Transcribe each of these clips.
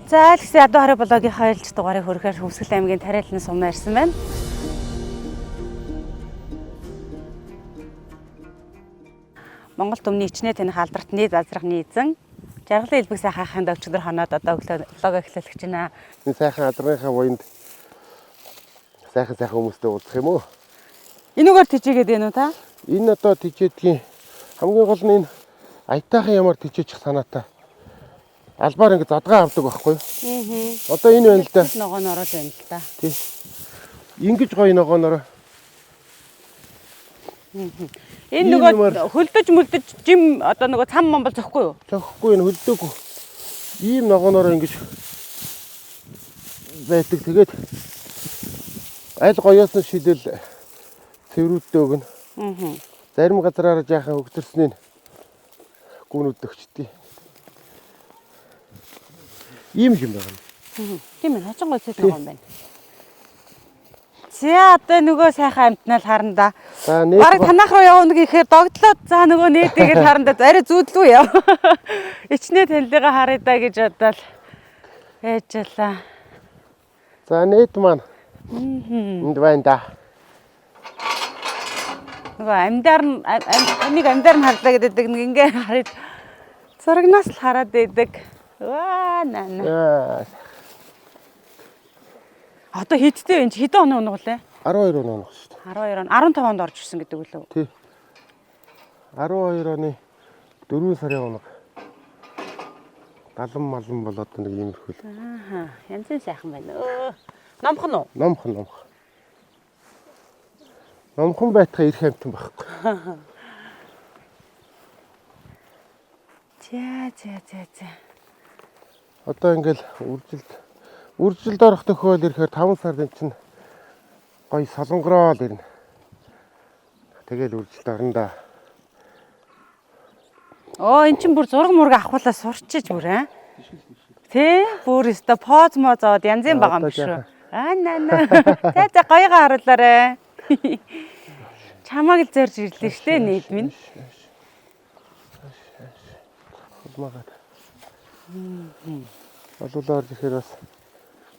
За л гэсэн ядуу хараа блогийн 2 дугаарыг хүрэхээр Хөвсгөл аймгийн Тариалан сумнаа ирсэн байна. Монгол түмний ичнээ таних албартны зазрахны эзэн Жаргалын элбэг сайхан ахын өчигдөр хоноод одоо блог эхлүүлэх гэж байна. Энэ сайхан алдарныхаа буйнд сайхан хүмүүстэй уулзах юм уу? Энүүгээр тижээгээд байна уу та? Энэ одоо тижээдгийн хамгийн гол нь энэ аятайхан ямар тижээчих санаатай. Албаар ингэ задгаа авдаг байхгүй юу? Одоо энэ байна л да. Ногоон ороод байна л да. Тий. Ингиж гоё ногооноор. Энэ нөгөө хөлдөж жим одоо нөгөө цам мамбал зөхгүй юу? Зөхгүй энэ хөлдөөгүй. Ийм ногооноор ингэж байдаг. Тэгээд аль гоёосон шидэл цэврүүдтэй өгнө. Зарим газраараа жаахан өгдөрснийг гүнүүд өгчдээ. Ийм юм байна. Тийм ээ, хожин гой цэц байгаа юм байна. За одоо нөгөө сайхан амтнал харанда. Бараг танах руу явна гэхээр догдлоод за нөгөө нээдгээд харанда арай зүүдлүү яв. Ичнээ танилыгаа харъя да гэж бодоод яажлаа. За нээд маань. Энд байна да. Нөгөө амиг амьдаар нь харлаа гэдэг нэг ингээ хараад зурагнаас л хараад байдаг. Ваа наа. Одоо хэдтэй вэ? Хэдэн он унагуулээ? 12 он унах шүү12 дээ. он 15 онд орж ирсэн гэдэг үлээ. Тий. 12 оны 4 сарын унаг. Далан малан болоод нэг иймэрхүү л. Ааха. Янзын сайхан байна. Номхон уу? Номхон. Номхон байтга ирэх амтан байхгүй. За. Одоо ингээл үржилд орох төхөөл ирэхээр 5 сард эн чинь гоё солонгороо л ирнэ. Тэгэл үржилд орно да. Эн чинь бүр зураг мураг авахлаа сурчиж бүр аа. Тэ? Бүр өстө поз моз аваад янзын байгаа юм биш үү? Наа. За гоёгаа харуулаарай. Чамааг л зорж ирлээ штэ нийт минь. Хулмагаад. Олуулаар ирэхээр бас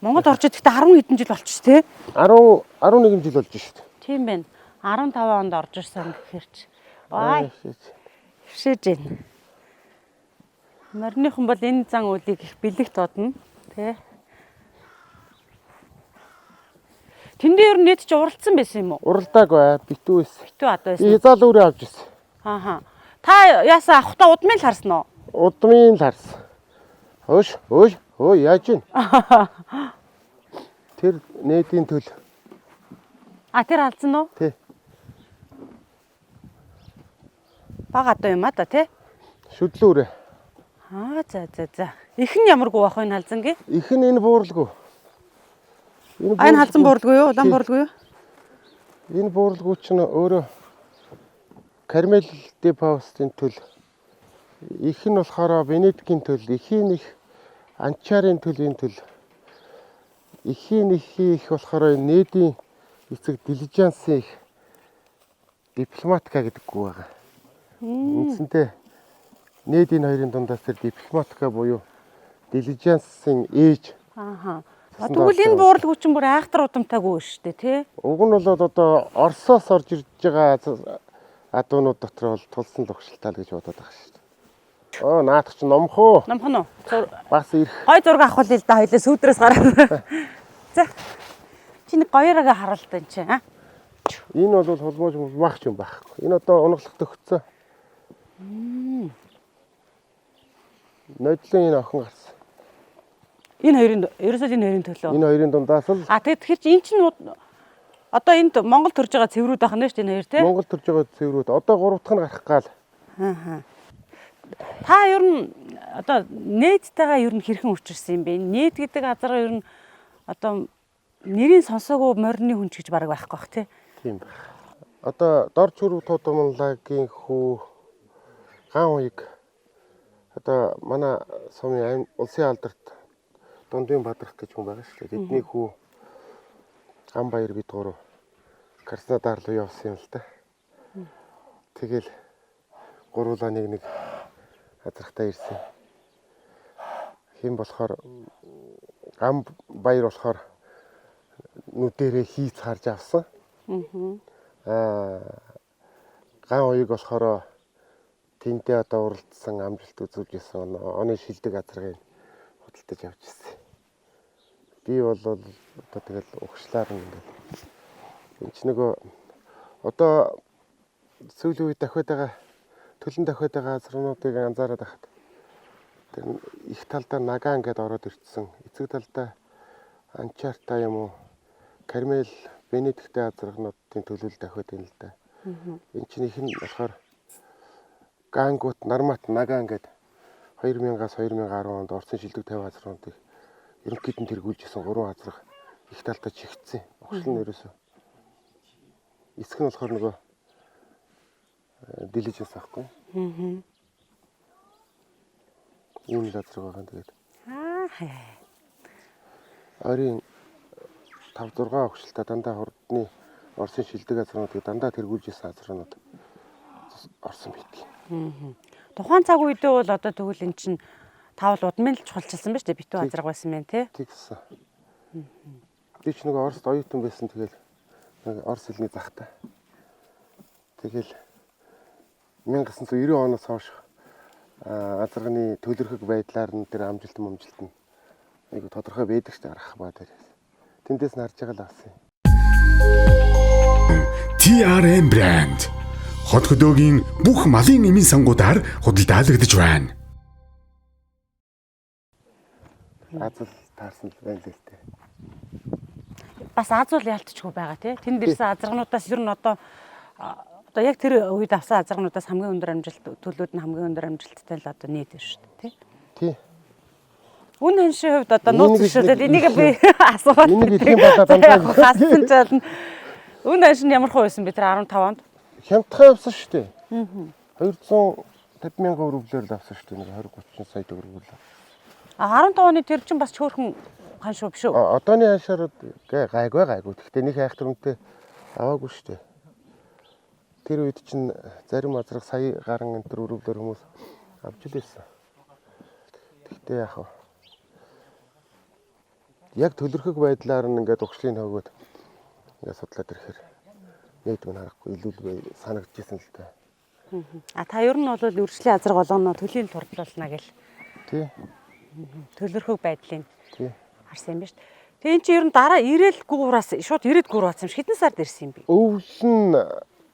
Монгол орж ирэхдээ 10 хэдэн жил болчих тий? 11 жил болж шүү дээ. Тийм байна. 15 онд орж ирсэн гэхээр ч. Вай. Хвшээж байна. Морныхон бол энэ зан үлийг их бэлэг додно, тий? Тэндээ ер нь нийт ч уралдсан байсан юм уу? Уралдаагүй битүү байсан. Битүү одоо байсан. Хязаал өөрөө авч ирсэн. Ааха. Та яасан авахта удмын л харсан уу? Удмын л харсан. Өө яаж ийн? Тэр нээдийн төл. Тэр алдсан уу? Тий. Бага одоо юм да тий? Шүдлүүрээ. За. Их нь ямаргүй байх вэ энэ халзангийн? Их нь энэ бууралгүй. Энэ халзан бууралгүй юу? Улаан бууралгүй юу? Энэ бууралгүй чинь өөрөө Кармел де Паустын төл. Их нь болохоор Венедикийн төл, ихийн их Анчарын төлийн төл. Ихийн их болохоор нээдийн эцэг дилижансын их дипломатика гэдэггүй байгаа. Үндсэнтэй нээдийн хоёрын дундаас тэр дипломатика буюу дилижансын ээж. Тэгвэл энэ бууралгүй чинь бүр айхтар удамтайгүй шүү дээ тий? Уг нь бол одоо Оросоос орж ирж байгаа адуунууд дотор бол тулсан л өгшилтаа л гэж бодоод байгаа шүү дээ. Наадах чи номхон уу? Бас ирэх. Гой зураг авах л да хоёлаа сүүдрээс гараад. За. Чи нэг гоёроо харуулт энэ чи аа. Энэ бол холбоож мах юм байхгүй. Энэ одоо унаглах төгссөн. Нодлын энэ охин гарсан. Энэ хоёрын төлөө. Энэ хоёрын дундаас л. Тэгэхээр чи эн чинь одоо энд Монгол төрж байгаа цэврүүд ахна шүү дээ энэ хоёр тий? Монгол төрж байгаа цэврүүд одоо 3 дахь нь гарах гал. Та ер нь одоо нээдтэйгээ ер нь хэрхэн учирсан юм бэ? Нээд гэдэг газар ер нь одоо нэрийн сонсоогүй морины хүн ч гэж бараг байхгүй бах тий? Тийм байх. Одоо Дорж Хүрв Туудамлагийн хүү Ган уяг одоо манай сумын улсын алдарт Дундын Бадрах гэж хүн байгаа шүү дээ. Тэдний хүү Ган баяр бид гурав Краснодар руу явсан юм л да. Тэгэл гуруулаа нэг азрахтаа ирсэн. хэм болохоор гам баяр болохоор нүдэрээ хийц харж авсан. Ган уяг болохоор тэнтэй одоо уралдсан амжилт үзүүлж исэн оны шилдэг газрыг худалдаж авч ирсэн. Би бол одоо тэгэл угшлаар ингээд энэ ч нөгөө одоо сүүлийн үед дахиад байгаа төлөн дахиад байгаа газруудыг анзаараад байхад тэр их талдаа Наган гэдээ ороод ирсэн. Эцэг талдаа Анчарта юм уу Кармел Бенедиктэй газруудын төлөөлөл дахиад байна л да. Энэ чинь их нь болохоор Гангут Нармат Наган гэдэг 2000-аас 2010 онд Орсын шилдэг 50 газруудыг ерөнхийд нь тэргүүлж исэн 3 газар их талдаа чигтсэн. Угшил нь ерөөсөө. Эсэх нь болохоор нөгөө дилиженс ахгүй. Ийм л газар байгаа тэгээд. Орын 5-6 угшилтаа дандаа хурдны Орсын шилдэг газруудыг дандаа тэргүүлж исэн газрууд орсон байдаг. Тухайн цаг үедээ бол одоо тэгвэл эн чинь тавал удмын л чухалчилсан байж тээ битүү газар байсан мэн тий. Тэгсэн. Би ч нөгөө Оросд оюутан байсан тэгэл Орос хэлний захтай. Тэгэл 1990 оноос хойш азарганы төлөрхөг байдлаар нь тэр амжилт нь айгу тодорхой байдаг шүү дээ арах ба дээр. Тэндээс нь харж байгаа л авсан. TRM брэнд хот хөдөөгийн бүх малын эмийн сангуудаар худалдаалагдж байна. Азал таарсан л байна л дээ. Бас азуул ялтчгүй байгаа тий. Тэнд ирсэн азаргнуудаас ер нь одоо яг тэр үед авсан азаргнуудаас хамгийн өндөр амжилт төлөөд нь хамгийн өндөр амжилттай л одоо нийт шүү дээ тий. Тий. Үн ханшийн хувьд одоо нууц шүлээд энийг би асуугаад энийг их юм болоо дандаа хассан ч болно. Үн ханшин ямар хөө байсан бэ тэр 15 онд? Хямдхан авсан шүү дээ. 250 мянган рублээр л авсан шүү дээ. 20-30 сая төгрөгөөр. 15 оны тэр чинь бас чөөрхөн ханшуу биш үү? Одооны ханшаар гайгүй. Гэхдээ нэг хайхтрамтай аваагүй шүү дээ. Тэр үед чинь зарим азраг сая гарan энэ төр рублээр хүмүүс авч л байсан. Гэхдээ яг төлөрхөг байдлаар нь ингээд угшлын хогоод ингээд судлаад ирэхээр нэг юм харахгүй илүү санагдчихсан л дээ. Та ер нь бол үржлийн азраг болгоно төлийн турдлуулна гэл. Тий. Төлөрхөг байдлыг харсан юм ба шүү дээ. Тэгээ эн чинь ер нь дараа ирээл гуураас шууд ирээд гуур бацсан юм шиг хэдэн сард ирсэн юм бэ? Өвлөн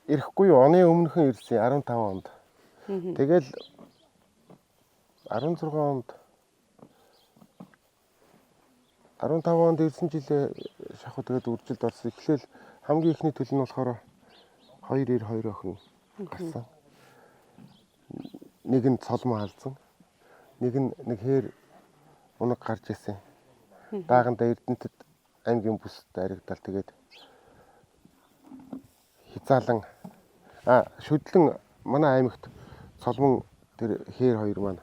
ирэхгүй юу? Оны өмнөхөн ирсэн 15 онд. Тэгэл 16 онд 15 онд ирсэн жилээ шахуу тэгээд үржилд орсон. Эхлээл хамгийн ихний төлөв нь болохоор 292 охин гарсан. Нэг нь цолмоо халдсан. Нэг хээр унаг гарч ирсэн. Дааганда Эрдэнэтэд аймгийн бүсд харигдал тэгээд хязаалан шүдлэн манай аймагт цолмон тэр хээр хоёр маань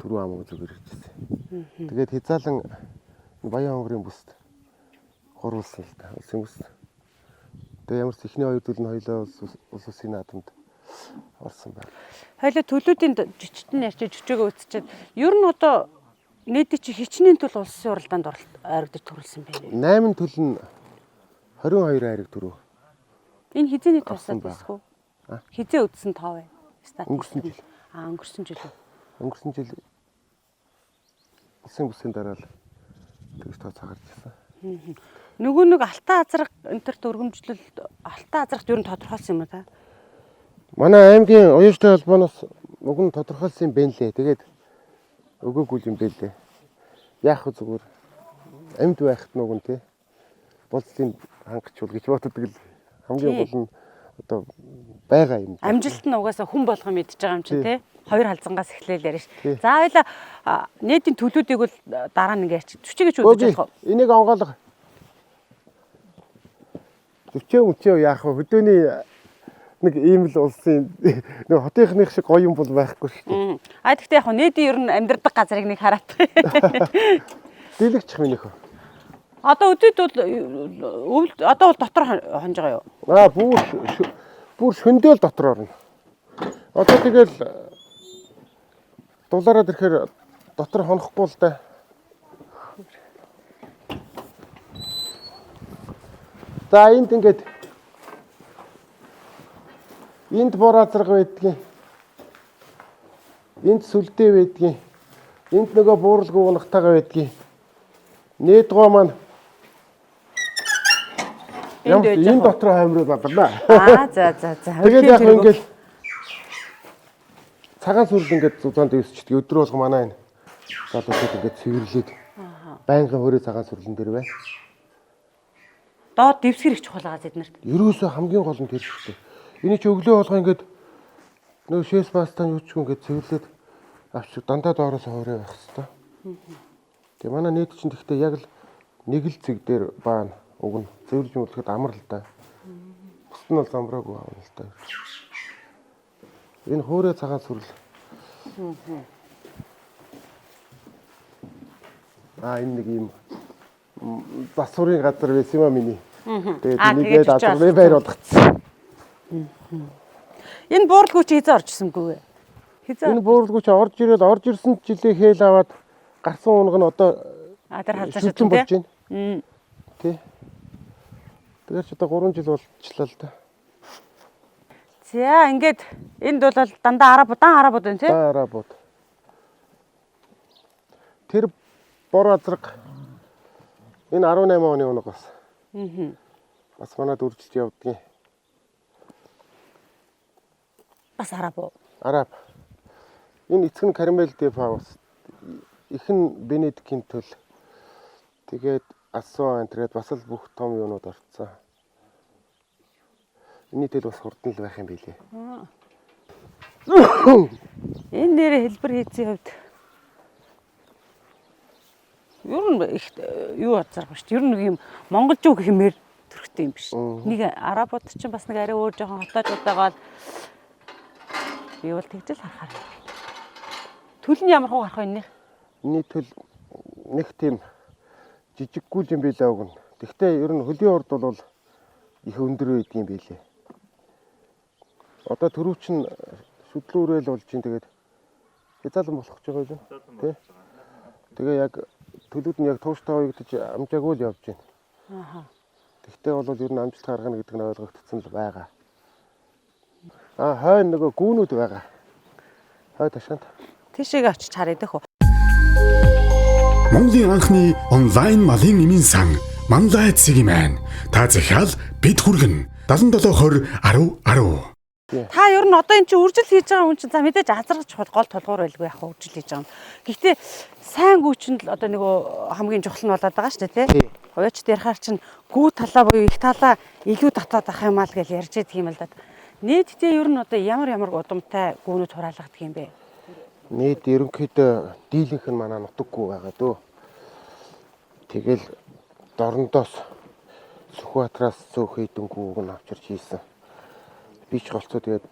түрүү амаг зүгээр ирчихсэн. Тэгээд хязаалан Баян хонгорын бүсд хуруулсан л да. Улсын бүсд. Тэгээд ямар ч ихний хоёр төлөв нь хоёлоо улс улсын наадамд орсон байна. Хоёлоо төлүүдийн жижигтэн ярьж жижигөө үтчихэд ер нь одоо нийтийн чи хичнээн төл улсын уралдаанд ойрогдож төрүүлсэн байна. 8 төлөв нь 22 хайрыг төрөө. Энэ хизээний тусаад байсгүй. Хизээ үдсэн тоо бай. Өнгөрсөн жил. Өнгөрсөн жил. Өнгөрсөн жил улсын бүсийн дараа л тэгж тооцоо гарч ирсэн. Нөгөө нэг алтан азраг энтерт өргөмжлөлт алтан азрагт ер нь тодорхойлсон юм уу та? Манай аймгийн уяжтай холбооноос уг нь тодорхойлсон юм бэ лээ. Тэгээд өгөөгүй юм бэ лээ. Яах вэ зүгээр амьд байхад нүг нь тий. Болцлын хангачвал гэж боддог л хамгийн гол нь одоо байгаа юм. Амжилт нь угаасаа хүн болгоо мэдж байгаа юм чи тий. Хоёр халзангаас эхлээл яриа ш. За хоёлаа нийтийн төлүүдийг бол дараа нь ингээд төчөөгч үзэж болох. Энийг онгойлго. Төчөө яах вэ? Хөдөөний нэг ийм л улсын нэг хотынхных шиг гоё юм бол байхгүй шүү дээ. Тэгэхдээ яг нийтийн ер нь амьдрах газрыг нэг хараад. Дийлэгч минийх. Одоо өдөрт бол одоо бол дотор хонж байгаа юу? Бүр шөндөөл дотор орно. Одоо тэгэл дулаараад ирэхээр дотор хонохгүй л да. За энд ингээд энд бороо зэрэг байдгийн. Энд сүлдээ байдгийн. Энд нөгөө бууралгүй унахтайгаа байдгийн. Нээдгоо маань энэ дотор хаймрууд бадлаа. За. Тэгээд яг ингээд цагаан сүрэл ингээд зузаанд дэвсчихдээ өдрөө болго манай энэ залуучууд ингээд цэвэрлээд байнгын хөрөө цагаан сүрлэн дээр байна. Доод дэвсгэр их чухал байгаа эднэрт. Ерөөсөө хамгийн гол нь тэр шүү дээ. Эний чи өглөө болго ингээд нөгөө шээс пастан юу ч юм ингээд цэвэрлээд авчих дандаа доороос хоороо байх хэвээр. Тэгээ манай нийт чинь тэгтээ яг л нэг л цэг дээр баана. Уг нь цэвэрлж мөрлөхөд амар л да. Бусд нь бол замбраагүй аавна л да. Энэ хөөрөө цагаан сүрэл. Энэ нэг юм засварын газар байсан юм аа миний. Тэгээд нэгээд азрын байр болгоцсон. Энэ бууралгүй чи хизээ орчихсонгүй. Энэ бууралгүй чи орж ирсэн жилээ хээл аваад гарсан унаг нь одоо тэр халзаа шүтэн болж шатсан байна. Тий. Тэгэхээр ч одоо 3 жил болчихлоо л да. За ингээд энд бол дандаа арабууд байна тий. Арабууд. Тэр бор азраг энэ 18 оны унаг бас. Бас манад үржилж явдгийн. Бас араб уу? Араб. Энэ эцэг нь Кармел де Паус. Ихэн Бенедикийн төл. Тэгээд Асуан энтрэд бас л бүх том юунууд орцсон. Эний төл бас хурдан л байх юм билээ. Энэ нэр хэлбэр хийцийн хувьд ер нь их юу азарх ба шүү. Ер нь нэг юм монголжуу хэмээр төрхтэй юм биш. Нэг арабууд ч бас нэг арай өөр жоохон хотоожууд байгаа л би бол тэгжэл харахаар. Төл нь ямар хуу харах вэ нэх? Эний төл нэг тийм жижиггүй юм билээ уг нь. Гэхдээ ер нь хөлийн урд бол их өндөр байдаг юм билээ. Одоо төрөв чинь шүдлүүрэл болж чинь тэгээд хязаалан болох гэж байгаа юм тий. Тэгээ яг төлөвд нь яг тууштай уягдаж амжаагүй л явж байна. Тэгтээ бол ер нь амжилт гаргана гэдэг нь ойлгогдсон л байгаа. Хойно нөгөө гүүнүүд байгаа. Хой ташаанд. Тийшээгээ очиж харъя дэх үү. Монголын анхны онлайн малын эмийн сан Манлай Цэгимэн. Та захиал бид хүргэн 7720 1010. Та ер нь одоо эн чинь үржил хийж байгаа хүн чинь за мэдээж азаргаж гол тулгуур байлгүй яг үржил хийж байгаа юм. Гэхдээ сайн гүйчэнд л одоо нөгөө хамгийн чухал нь болоод байгаа шүү дээ тий. Хуйчд ярахаар чинь гүү талаа буюу их талаа илүү татаад ах юм аа л гэж ярьж байдаг юм л да. Нийтдээ ер нь одоо ямар удамтай гүүнүүд хураалгадаг юм бэ? Нийт ерөнхийдөө дийлэнх нь манай нутаггүй байгаа дөө. Тэгэл дорндоос Сүхбаатараас цөөх хийдэн гүүг нь авчирч хийсэн. Би ч голцоо тэгээд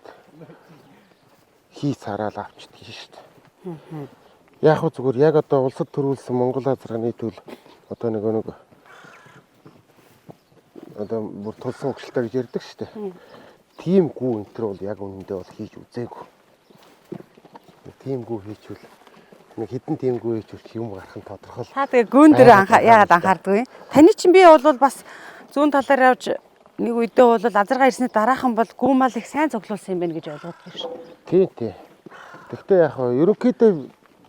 хий цараал авчдаг шүү дээ. Яг хөө зүгээр яг одоо улсад төрүүлсэн Монгол азрагны төл одоо нэг одоо бүр тулсан хөгжилтэй гэж ярьдаг шүү дээ. Тийм гүү энэ төр бол яг үнэндээ бол хийж үзээгүй. Тийм гүү хийчихвэл нэг хідэн тийм гүү хийчихвэл юм гарах нь тодорхой. Та тэгээ гүүн дээр яагаад анхаардгүй? Таны чинь би бол бас зүүн талаар явж нэг үедээ бол азаргаа ирсний дараахан бол гүү мал их сайн цуглуулсан юм байна гэж ойлгодог шүү. Тий. Гэхдээ яг ерөнхийдөө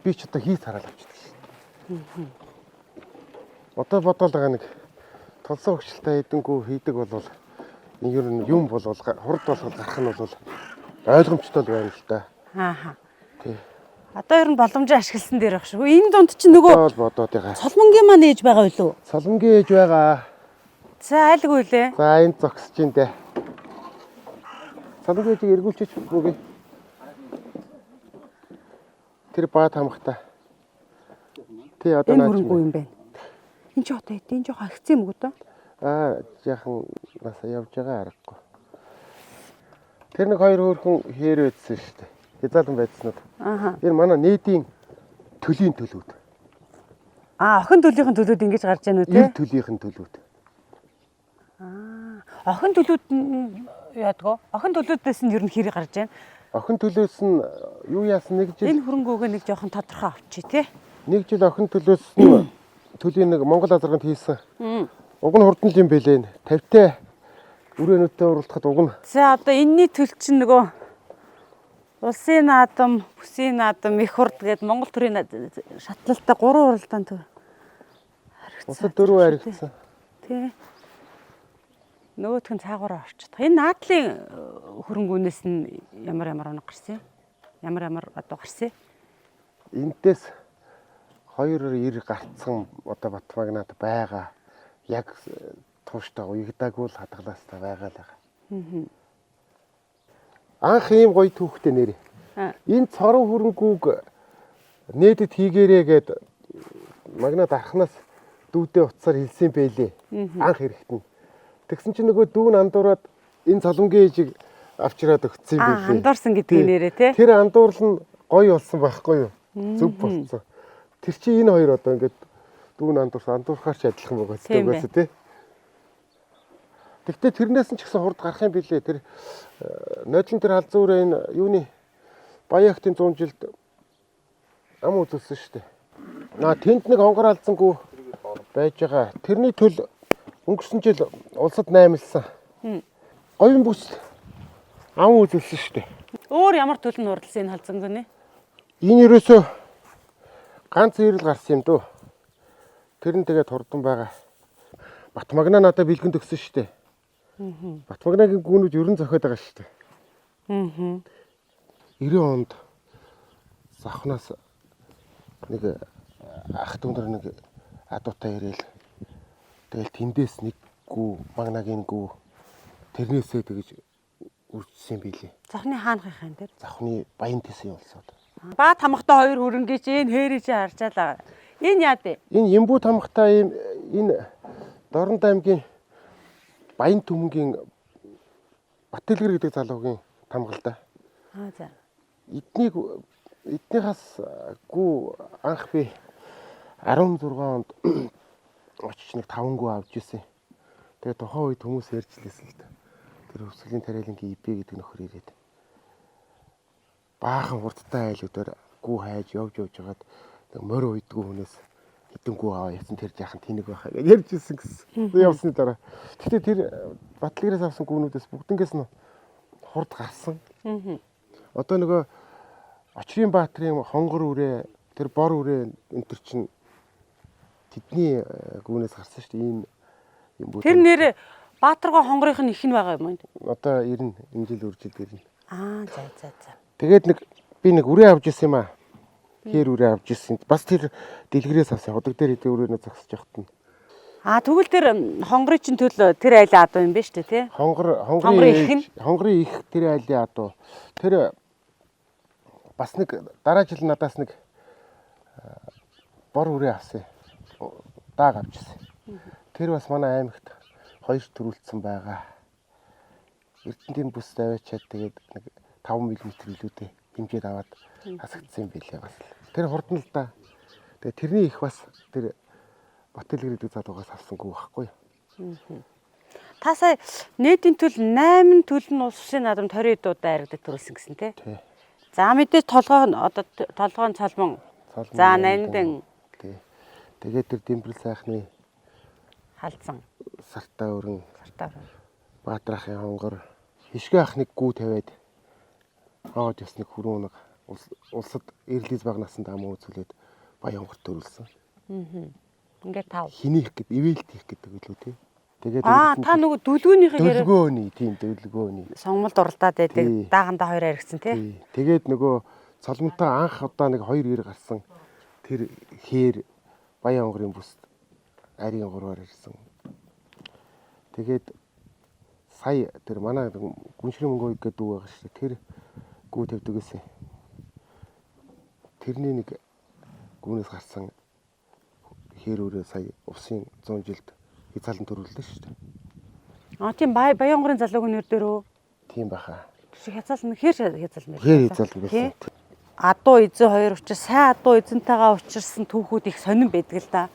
би ч одоо хий цараал авчдаг шүү. Одоо бодоод байгаа нэг толсон хөгжилтэй хэдэнгүү хийдэг бол ер нь юм бол хурд болгол гарах нь бол ойлгомжтой байна л да. Тий. Одоо ер нь боломжоо ашигласан дээр баг шүү. Энэ дунд чинь нөгөө бодоод байгаа. Соломонгийн маань ээж байгаа юу? Соломгийн ээж байгаа. За айлгүй лээ. За энд зогсож байна дээ. Соломгийн ээжийг эргүүлчих үгүй. Тэр баад хамахтай. Тий одоо наач юм байна. Энд ч одоо эдийн жоох агцсан юм уу одоо? Яахан насаа явж байгаа аргагүй. Тэр нэг хоёр хөөрхөн хээр байдсан шүү дээ. Хязаалан байцснууд. Энэ манай нийтийн төлийн төлөвд. Охин төлийнхэн төлөвд ингэж гарч яана үү те? Энэ төлийнхэн төлөвд. Охин төлөвд яадаг вэ? Охин төлөвдөөс нь ер нь хэрэг гарч байна. охин төлөөс нь юу яасан нэг жил Энэ хөрөнгөөгөө нэг жоохон тодорхой авчи тий. нэг жил охин төлөөс нь төлийн нэг Монгол азарганд хийсэн. Уг нь хурдан юм бэлээ. 50-тай үрээнүүтэй уралдахад уг нь. За одоо энэний төл чинь нөгөө улсын наадам, бүсийн наадам, их хурд гэдэг Монгол төрийн шатлалтай 3 уралдаан төв. Улсад 4 харигдсан. Тий. Нөгөөх нь цаагаараа орчихдог. Энэ наадлын хөрөнгөөнөөс нь ямар оног гарсан юм? Ямар одоо гарсан? Энтээс 290 гарцсан одоо Батмагнад байгаа. Яг тууштай уягдаагүй л хадгалаастай байгаа л байгаа. Анх ийм гоё түүхтэй нэрээ. Энэ цорон хөрөнгүүг нээдэд хийгээрээ гэд Магнад архнаас дүүдээ утсаар хэлсэн байлээ. Анх хэрэгт нь. Тэгсэн чинь нөгөө дүүн андуураад энэ цолонгийн ээжийг авчираад өгсөн байлээ. Андуурсан гэдэг нэрээ тий. Тэр андуурл нь гоё болсон байхгүй юу? Зөв болсон. Тэр чи энэ хоёр одоо ингээд дүүн андуурхаар ч адилхан байгаа тий. Тэгтээ тэрнээс нь ч гэсэн хурд гарах юм билээ. Тэр нойлон тэр халзуураа энэ юуны Баяхтын 100 жилд ам үзүүлсэн шүү дээ. Тэнд нэг хонгор алдсангүй байж байгаа. Тэрний төл өнгөрсөн жил улсад наймалсан. Говийн бүс ам үзүүлсэн шүү дээ. Өөр ямар төл нь хурдлсан энэ халзанганы? Энэ ерөөсөө ганц ирэл гарсан юм дөө. Тэр нь тэгээд хурдан байгаа. Батмагна надад бэлгэнд өгсөн шүү дээ. Батмагнагийн гүнүүд ерөн зохиод байгаа шүү дээ. 90 онд завхнаас нэг ах дүүнэр нэг адуутай ирээл. Тэгэл тэндээс нэг гүү магнагийн гүү тэрнээсээ тэгж үржсэн билээ. Завхны хаанхын дээр. Завхны баян тэсийн улсууд. Баа тамхтай хоёр хөрөнгө чи энэ хээрэж харжаалаа. Энэ яа дээ? Энэ Ямбуу тамхтай ийм энэ Дорнод аймгийн Баян төмөнгийн Баттэлгэр гэдэг залуугийн тамгалтай. За. Эднийхээс гүү анх би 16 онд очиж нэг 5 гүү авч ирсэн. Тэгээд тухайн үед хүмүүс ярьжлээсэн л да. Тэр өвсгөлийн тариалангийн ИП гэдэг нөхөр ирээд баахан хурдтай айлуудаар гүү хайж явж байгаад морь уйдгүй хүнээс хэдэн гүү аваа явсан тэр жаахан тэнэг байхаа гэж ярьж ирсэн гэсэн. Явсны дараа. Гэхдээ тэр Батлгэрээс авсан гүүнүүдээс бүгднгээс нь хурд гарсан. Одоо нөгөө Очрын Баатрын хонгор үрээ, тэр бор үрээ энэ төр чинь тэдний гүүнээс гарсан шүү дээ. Ийм юм бүү. Тэр нэр Баатргаа хонгорынх нь их нь байгаа юм. Одоо 90 энэ жил үржил ирнэ. За. Тэгээд би нэг үрээ авч ирсэн юм аа. Хэр үрээ авч ирсэн. Бас тэр дэлгэрээс авсан. Ходог дээр идэ үрeenээ зогсож явахт нь. Тэгвэл тэр хонгорын чинь төл тэр айлын адуу юм байна шүү дээ, тий? Хонгорын их тэр айлын адуу. Тэр бас нэг дараа жил надаас нэг бор үрээ авсан. Дааг авчихсан. Тэр бас манай аймагт 2 төрүүлсэн байгаа. Эрдэнтийн бүс тавиачаад тэгээд нэг 5 мм илүүтэй хэмжээд аваад хасагдсан юм билээ бас. Тэр хурдан л да. Тэгээд тэрний их бас тэр Баттэлгэр гэдэг залуугаас авсангүй байхгүй юу. Та сая нийтийн төл 8 төл нь улс усын наадамд 20 удаа аригдад төрүүлсэн гэсэн тий? За мэдээж толгойн цолмон. За нандин. Тэгээд тэр Дэмбэрэл сайхны халдсан. Сартаа өрн. Баатрахын хонгор хишгэ ахныг гүү тавиад аваад ясныг хүрүүн нэг улсад эрлиз баг насанд ам үзүүлээд баян хонгор төрүүлсэн. Ингээд тав. Хинийх гэд ивэлт хийх гэдэг үлээ тий. Тэгээд та нөгөө дүлгөөнийхээ дүлгөөний. Сонгомолд уралдаад байдаг. Даагандаа 2 аригдсан тий. Тэгээд нөгөө цолмонтой анх удаа нэг 2 ир гарсан тэр хээр баян хонгорын бүс ариун 3-аар ирсэн. Тэгээд сая тэр манай гүншрийн мөнгө гэдэг дүү байгаа шүү дээ. Тэр гүү тавьдагсэн. Тэрний нэг гүүнээс гарсан хэр өрөө сая усын 100 жилд хязаалан төрүүлсэн шүү дээ. Тийм баян хонгорын залуугийн нэр дээр үү? Тийм баха. Хязаалан хэр хязаалан байна? Хэр хязаалан байсан. Адуу эзэн хоёр учраас сайн адуу эзэнтэйгээ учирсан түүхүүд их сонирн байдаг л да.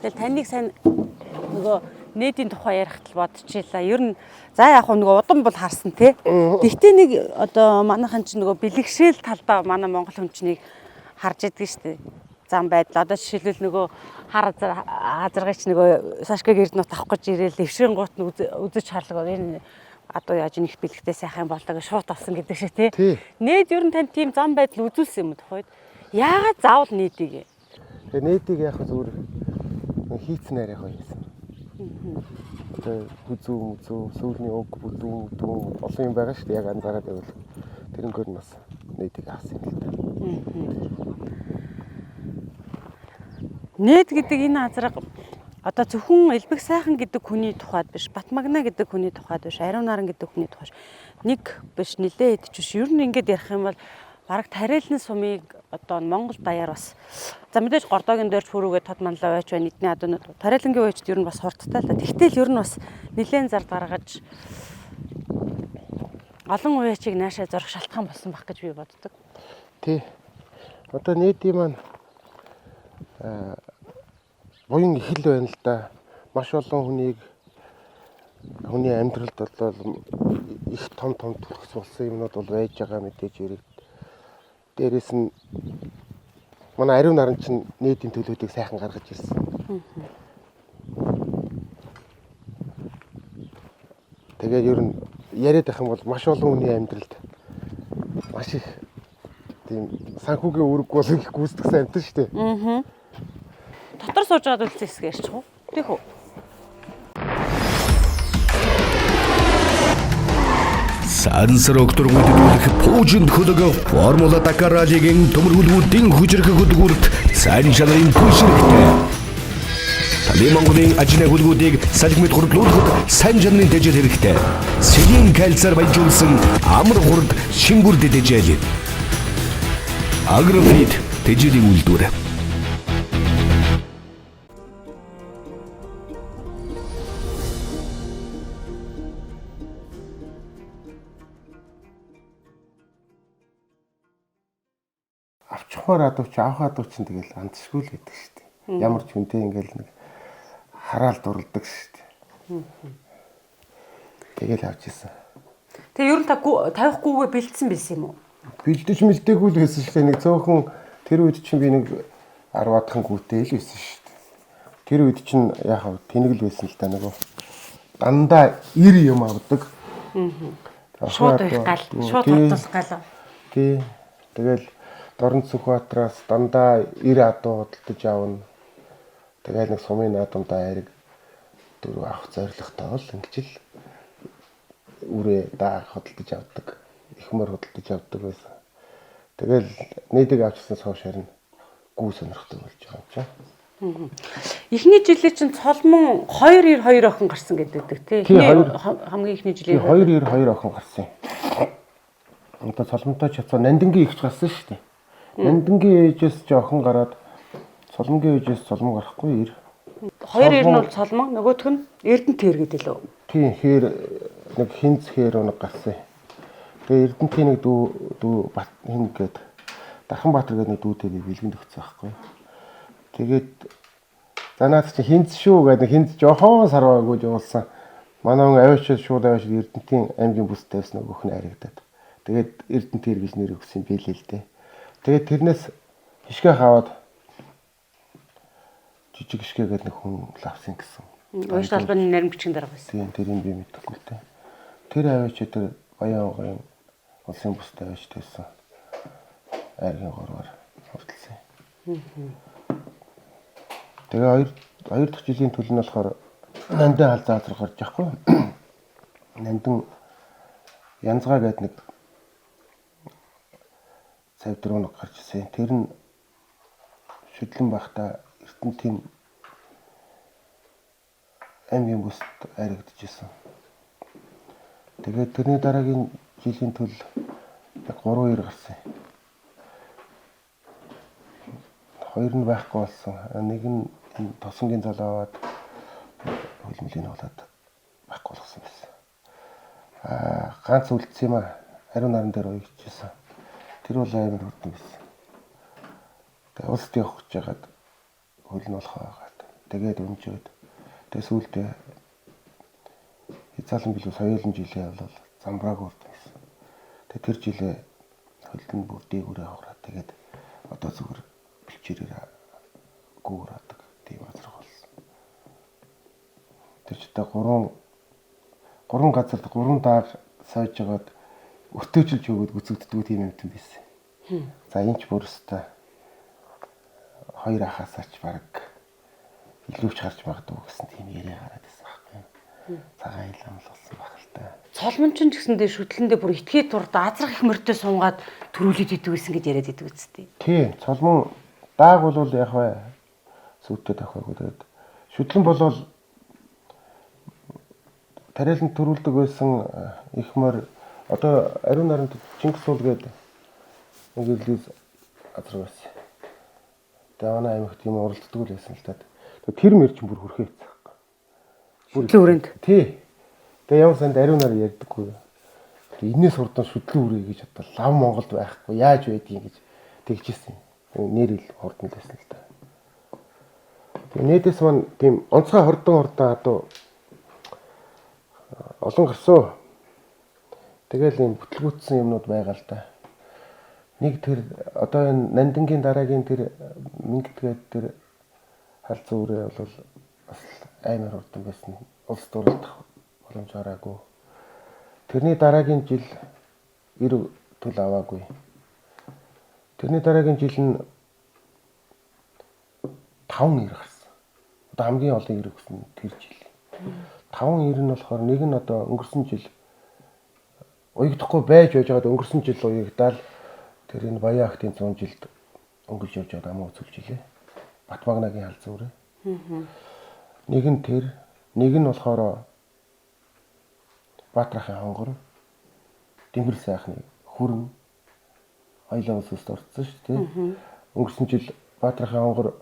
Тэгэл таныг сайн нөгөө нээдийн тухай ярихт л бодчихлаа. Ер нь за яг нөгөө удан бол харсан тий. Гэхдээ нэг одоо манайхан ч нөгөө бэлэгшээл талдаа манай монгол хүнчнийг харж идэг шүү дээ. Зам байдал одоо жишээлбэл нөгөө хар азаргаач нөгөө Сашка гэрднүүд авах гэж ирээл эвшрэн гут нь үзэж харлагаа энэ адуу яаж нэг бэлэгтэй сайхан болдог шууд авсан гэдэг шиг тий. Нээд ер нь тань тийм зам байдал үзүүлсэн юм тухайд яагаад заавал нээдийг. Тэгээ нээдийг яг зүгээр хийцнээр яг байсан. Тэгээ хүзүү сүүлийн өг бүдүүн олон юм байгаа шүү дээ. Яг анзаараад байвал тэрнгээр нь бас нээдийг авсан юм л да. Нээд гэдэг энэ азраг одоо зөвхөн Элбэг сайхан гэдэг хүний тухайд биш, Батмагна гэдэг хүний тухайд биш, Ариун наран гэдэг хүний тухайд нэг биш нилээ идэж биш. Ер нь ингэж ярих юм бол бараг тариалны сумыг одоо Монгол даяар бас за мэдээж гордогийн дээрч хөрүүгээ тод манлаа байж байна эдний адуунууд тариалангийн үеч ер нь бас хурдтай л да. Тэгтэл ер нь бас нилээн зар гаргаж олон үеачийг наашаа зорох шалтгаан болсон байх гэж би боддог. Тий. Одоо нээдийн маань буян их л байна л да. Маш олон хүний амьдралд бол их том төлөвс болсон юмнууд бол байж байгаа мэдээж ирээд. Дээрээс нь манай Ариун наран чинь нээдийн төлөвүүдийг сайхан гаргаж ирсэн. Тэгээд ер нь яриад байх юм бол маш олон хүний амьдралд маш их тийм санхүүгийн үүрэг бол их гүйцэтгэсэн амт шүү дээ. Дотор сууж байгаа үлцэн хэсэг ярьчих уу? Тийх үү? Сансрог тургуудыг пуужинд хөдөг Формула Дакар раллигийн төмөргөлгүүдийн хүчрэх хөдөлгөөрт сайн чанарын түш хэрэгтэй. Талын Монголын ажны хөлгүүдийг салхимд хурдлуулахад сайн чанарын дэжил хэрэгтэй. Сэлийн кальцаар баяжуулсан амар хурд шингүр дэжил. Агрофит дэжилийн үйлдвэр. Авчихмаар адууч авах адууч нь тэгэл андшгүй л гэдэг шүү дээ. Ямар ч хүнтэй ингээл нэг хараал дурлдаг шүү дээ. Тэгэл авч ирсэн. Тэгээ ер нь та тавихгүйгээ бэлдсэн юм уу? Бэлдэж мэлдээгүй л байсан шүү дээ. Нэг цөөхөн тэр үед чинь би нэг 10 адхан гүтэй л байсан шүү дээ. Тэр үед чинь яг тэнэгэл байсан л да нөгөө дандаа 90 юм авдаг. Шууд их гал, шууд бодлох гал. Тий. Тэгэл Дорн Сүхбаатараас дандаа 90 адуу хөдөлж авна. Тэгээд нэг сумын наадамдаа хайрыг дөрөв авах зорилготой бол ингэж л үрээ даа хөдөлж авдаг. Ихмөр хөдөлж авдаг байсан. Тэгэл нээдэг авчихсан сууш харин гүү сонирхдаг болж байгаа юм чинь. Эхний жилийн чинь цолмон 292 охин гарсан гэдэг тий. Хамгийн эхний жилийн 292 охин гарсан юм. Одоо цолмонтой чацаа Нандингийн ихч гарсан шүү дээ. Нандингийн ээжээс ч охин гараад цолмонгийн ээжээс цолмон гарахгүй 2 нь бол цолмон нөгөөх нь Эрдэнэ тэр гэдэг лөө. Тийм хээр нэг хинц хээр өнөг гарсан. Тэгээ Эрдэнэтийн нэг дүү бат хин гээд Дарханбаатар гэдэг нэг дүүтэй би бэлгэнд өгсөн байхгүй. Тэгээд за наад чи хинц шүү гэдэг хинц жохон сарваагүй жуулсан. Манай хүн аваач шууд аваач Эрдэнэтийн аймгийн бүс тавьсан нөгөөх нь харагдаад. Тэгээд Эрдэнэ тэр гэж нэр өгсөн билээ л дээ. Тэгээд тэрнээс хишгээ хаваад жижиг хишгээ гэдэг нэг хүн лавсан гэсэн. Ууш талбаны нарийн бичгийн дарга байсан. Тийм тэрийг би мэдэхгүй л дээ. Тэр аваач тэр Баян улсын бүстэй аваач тавьсан. Айргийн гороор хурдлсан. Тэгээ хоёр дахь жилийн төлөв нь болохоор Нандин халзаа азар гарч яахгүй. Нандин янзгаа гэдэг нэг цав дөрөв гарч ирсэн. Тэр нь шүдлэн байхдаа Эрдэнэтийн аймгийн бүст харагдчихсан. Тэгээд тэрний дараагийн жилийн төлөв яг 3-2 гарсан. Хоёр нь байхгүй болсон. Нэг нь тосонгийн залуу аваад хөлмөлийн болоод байхгүй болсон байсан. Ганц үлдсэн юм аа. Ариун наран дээр уягчсан. Тэр бол амар хурдан байсан. Тэгээ улсд явах гэж байгаад хөл нь болох байгаад. Тэгээд өмжөөд. Тэгээ сүүлдээ Хязгаалan билүү соёлын жилээ бол замбрааг урдсан. Тэгээ тэр жилээ хөлтөнд бүр дээгүүрээ хавраад тэгээд одоо зүгээр бэлчээрээр гүүр адаг тийм газар болсон. Тэр ч одоо 3 газарт 3 дааг сойж жагаад өртөөжилж өгөөд гүцэгддэг тийм юмтан байсан. За энэ ч бүрстэ 2 ахасаач баг илүүч гарч магадгүй гэсэн тийм яриа гараад байсан байхгүй. Цагаан ил амлуулсан баг л та. Цолмон ч гэсэндээ шүтлэндээ бүр итгий турд азрах их мөртөө сунгаад төрүүлээд идэв гэсэн гэж яриад идэв үсттэй. Тийм, цолмон дааг бол яг бай сүттэй тахаагүй тэгээд шүтлэн болвол тариаланд төрүүлдэг байсан их мөр одоо ариун наранд Чингис суул гэдэг инглиз газар байсан. Тэгээ манай аймагт юм уралддаг л байсан л та. Тэр мэр чинь бүр хөрхөө хэвцээ. Шүтлэн үрээнд. Тий. Тэгээ ямар санд ариун нар ярьдаггүй. Энээс хурдан шүтлэн үрээ гэж одоо лав Монголд байхгүй яаж байдгийг гэж тэгжсэн. Нэр ил хурдан байсан л та. Тэгээ нээдэс маань тийм онцгой хордон адуу олон гарсан. Тэгэл юм бүтлгүүцсэн юмнууд байгаа л да. Нэг тэр одоо энэ Нандингийн дараагийн тэр Мингэтгээд тэр халзан үрээ бол бас амар хурдан байсан. Улс дурлах боломж гараагүй. Тэрний дараагийн жил 90 төл аваагүй. Тэрний дараагийн жил нь 5 ир гарсан. Одоо хамгийн олон ир өгсөн тэр жил. 5 ир нь болохоор нэг нь одоо өнгөрсөн жил уягдахгүй байж байгаад өнгөрсөн жил уягдаал тэр энэ Баян охтын 100 жилд өнгөрч явж байгаа амаа үзүүлж илээ. Батмагнагийн халзан үрээ. Нэг нь тэр, нэг нь болохоор Баатрахын хонгор, Дэмбэр сайхны хүрэн хоёлаа улсаас орцсон шүү дээ. Өнгөрсөн жил Баатрахын хонгор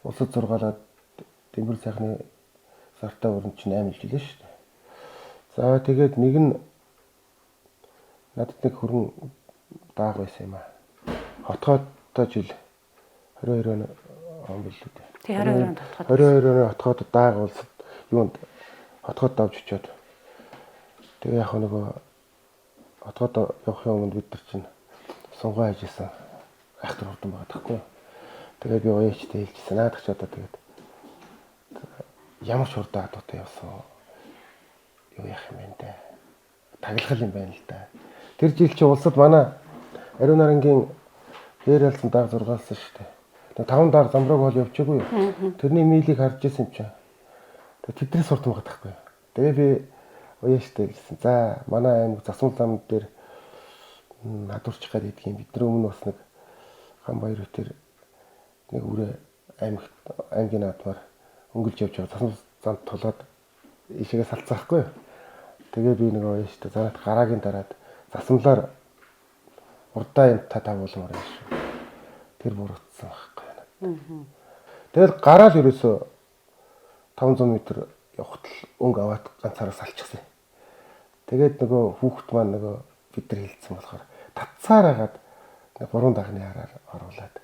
улсад зургаалаад Дэмбэр сайхны сартаа өрн чинь 8 жилээ шүү дээ. За тэгээд нэг нь надад нэг хүрэн дааг байсан юм аа. Хотгоодтой жил 22 он билүү дээ. Тий 22 онд хотгоод. 22 оны хотгоод дааг улсад юунд хотгоод давж очиод. Тэгээ яг нөгөө хотгоод явахын өмнө бид нар чинь сунгай хийжсэн. Айхтар хурдан байгаа таахгүй. Тэгээд би уяачтай хэлчихсэн. Наадах ч одоо тэгээд ямар ч хурдан адуутай явсан. Юу яах юм бэ дээ. Таглах юм байна л да. Тэр жил чи улсад манай ариун нарангийн дээр ялсан дааг зургаалсан шүү дээ. 5 даар замбрааг бол явчихгүй юу. Тэрний мийлийг харж ирсэн юм чинь. Тэгээд тэдний сурт байгаа таахгүй. Тэгээ би уяаштай хэлсэн. За манай аймаг засмал зам дээр надурч гад идэх юм. Бидний өмнө бас нэг гам баяр өтер нэг үрээ аймгийн наадмаар өнгөлж явж байгаа. Засмал замд толоод ишээгээ салцсан байхгүй юу. Тэгээ би нэг уяаштай занаад гараагийн дараад засмалаар урдаа юм тавуулмаар юм шүү. Тэр буруутсан байхгүй. Тэгэл гараал ерөөсөө 500 м явахтал өнгө аваад ганцаараа салчихсан. Тэгээд нөгөө хүүхэд маань нөгөө бид нар хилцсэн болохоор татсаар хагаад 3 дагны хараар оруулаад.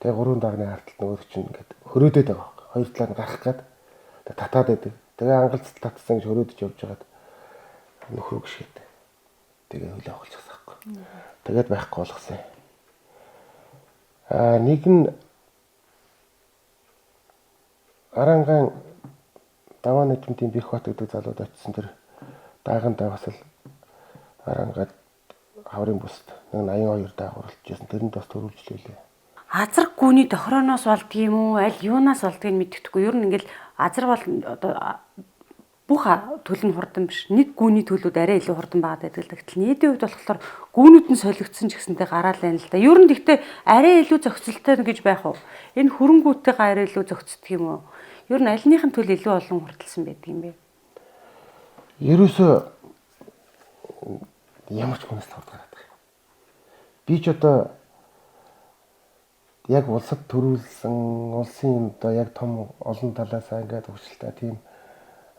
Тэгээ 3 дагны харталт нөгөө чинь ингээд хөрөөдөд байгаа байхгүй. Хоёр талаар нь гарах гээд татаад байдаг. Тэгээ ангалцал татсан гэж хөрөөдөж явж байгаад нөхрөө гიშгээд. Тэгээ хөлөө авалчихсан байхгүй. Тэгээд байхгүй болгосон. Нэг нь Арангаан даваа нэжмтийн Бихбат гэдэг залууд очсон тэр даагандаа бас л Арангаад хаврын бүст нэг 82 дааг оруулчихсан. Тэрэнд бас төрүүлжлээ. Азар гүний тохирооноос болдг юм уу? Аль юунаас болдгийг мэддэхгүй. Ер нь ингээл азар бол одоо бүх төлөв нь хурдан биш. Нэг гүний төлөвд арай илүү хурдан байгаад байдаг л да. Гэтэл нийтийн хувьд болохоор гүнүүд нь солигдсон ч гэсэнтэй гараал байна л да. Ер нь гэхдээ арай илүү зохицолтой гэж байх уу? Энэ хөрөнгүүтэйгээ арай илүү зохицдог юм уу? Ер нь альнийхэн төлөв илүү олон хурдалсан байдаг юм бэ? Ерөөсөө ямар ч хүнээс тавд гараад байгаа. Би ч одоо яг улсад төрүүлсэн улсын юм одоо яг том олон талаас ингээд хөгжилтэй тийм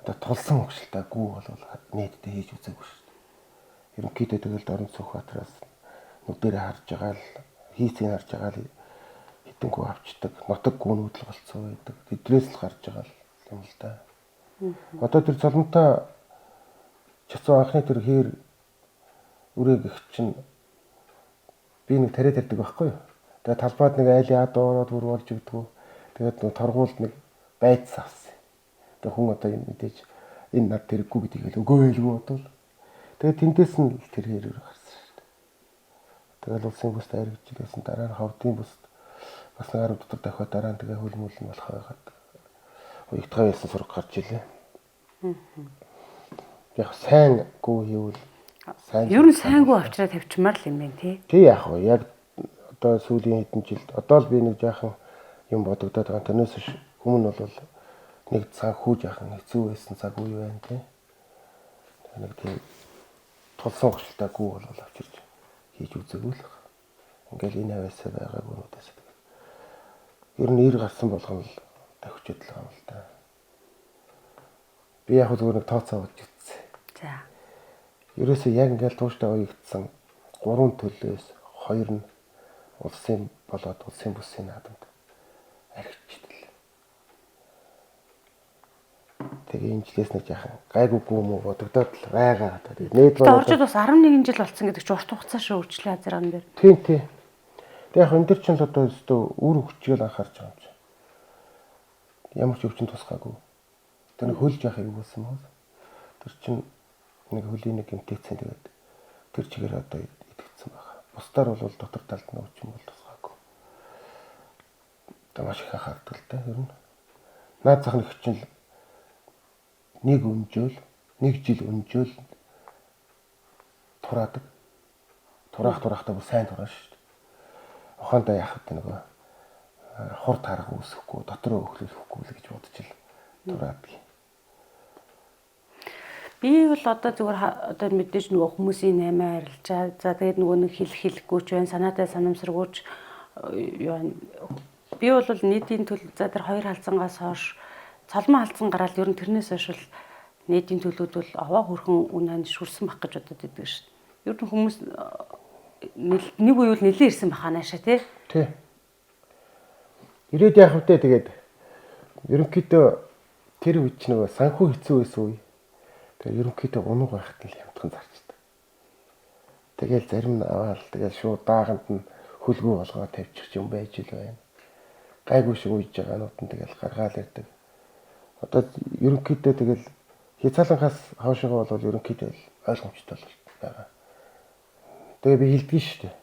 одоо тулсан хөгжилтэй гүү бол нийтдээ хийж үзээгүй шүү дээ. Ерөнхийдөө тэгэл Дорн Сүхбаатараас нүдэрээ харж байгаа л хийцийг харж байгаа л хитэнгүй авчдаг. Нутаг гүүнүүд л болцсон байдаг. Тэдрээс л гарч байгаа юм л да. Одоо тэр цолонтой чацуу анхны тэр хээр үрэг их чинь би нэг тариа тарьдаг байхгүй юу. Тэгээ талбайд нэг айлын ад ороод бүр болж өгдөг. Тэгээд нэг торгуулд нэг байц авсан. Тэгээ хүн одоо энэ мэдээж энэ над тэрэггүй гэдгийг л өгөө хэлгүй бодвол. Тэгээд тэндээс нь тэр хэрэг гарсан шүү дээ. Тэгээд улсын бүст аригдчихсэн дараа нь ховдын бүст бас нэг 10 дотор дахиад дараа нь тэгээ хөлмөл нь болох байгаад уягтгаа ясан сураг гарч илээ. Яг сайн гоо хийвэл Ер нь сайнгүй авчраа тавьчмаар л юм байна тий. Тий яах вэ? Яг одоо сүүлийн хэдэн жилд одоо л би нэг жаахан юм бодогдоод байгаа. Тэрнээс өмнө бол нэг санхүү жаахан хэцүү байсан цаг үе байна тий. Нэг тийм тулсан гочтой гүү бол авчирч хийж үзээгүй л. Ингээл энэ хавьяасаа байгаагүй нүдээс. Ер нь ир гарсан болгоно л тавьчиход л байгаа юм л да. Би яг зүгээр нэг тооцоо болж үзсэн. За. Ерөөсөө яг ингээл тууштай уягдсан 3 төлөөс 2 нь улсын болоод улсын бүсийн наадамд архичдэл. Тэгээ инжилээс нэг яхан гайгүйгүй юм уу бодогдоод л байгаа. Тэгээ нээд болоод орчод бас 11 жил болсон гэдэг чинь урт хугацаа шүү үрчлээ азран дээр. Тийм. Тэгээ яг энэ төр чинь л одоо өстөө үр хүчгээл анхаарч байгаа юм чинь. Ямар ч өвчин тусгаагүй. Тэр хөлж яхах юм болсон мөн. Тэр чинь нэг хөлийн нэг инфекцэн тэгээд тэр чигээр одоо идэгдсэн байгаа. Бусдаар бол дотор талд нь өвчин бол тусгаагүй. Одоо маш их анхаардаг л да ер нь. Наад зах нэг чинь нэг жил өнжөөл тураадаг. Тураахтаа бүр сайн тураа шүү дээ. Ухаандаа яах вэ нөгөө хур тарга үүсэхгүй, дотроо өхлөхгүй л гэж бодож ил тураадаг. Би бол одоо зүгээр одоо мэдээж нөгөө хүмүүсийн наймаа арилжаа. За тэгээд нөгөө нэг хэлэхгүй ч байна, санаатай санамсаргүйч юу. Би бол нийтийн төлөв за тэр 2 халзангаас хойш цалмаа халзан гараад ер нь тэрнээс хойш бол нийтийн төлөвд бол аваа хөрхөн үнэнд шүрсэн байх гэж бодод идэг шүү дээ. Ер нь хүмүүс нэг үе бол нэлээд ирсэн баха наашаа тий. Тий. Ирээд яах вэ тэгээд ерөнхийдөө тэр үе ч нөгөө санхүү хэцүү байсан үе. Тэгээ ерөнхийдөө унаг байхад л хямдхан зарчдаг. Тэгээл зарим нь аваад тэгэл шууд дааганд нь хөлгөө болгоо тавьчих юм байж л байна. Гайгүй шиг үйж байгаа нут нь тэгэл гаргаал ирдэг. Одоо ерөнхийдөө тэгэл хязгаалангаас хойшоо бол ерөнхийдөө ойлгомжтой л байгаа. Тэгээ би хэлдэг шүү дээ.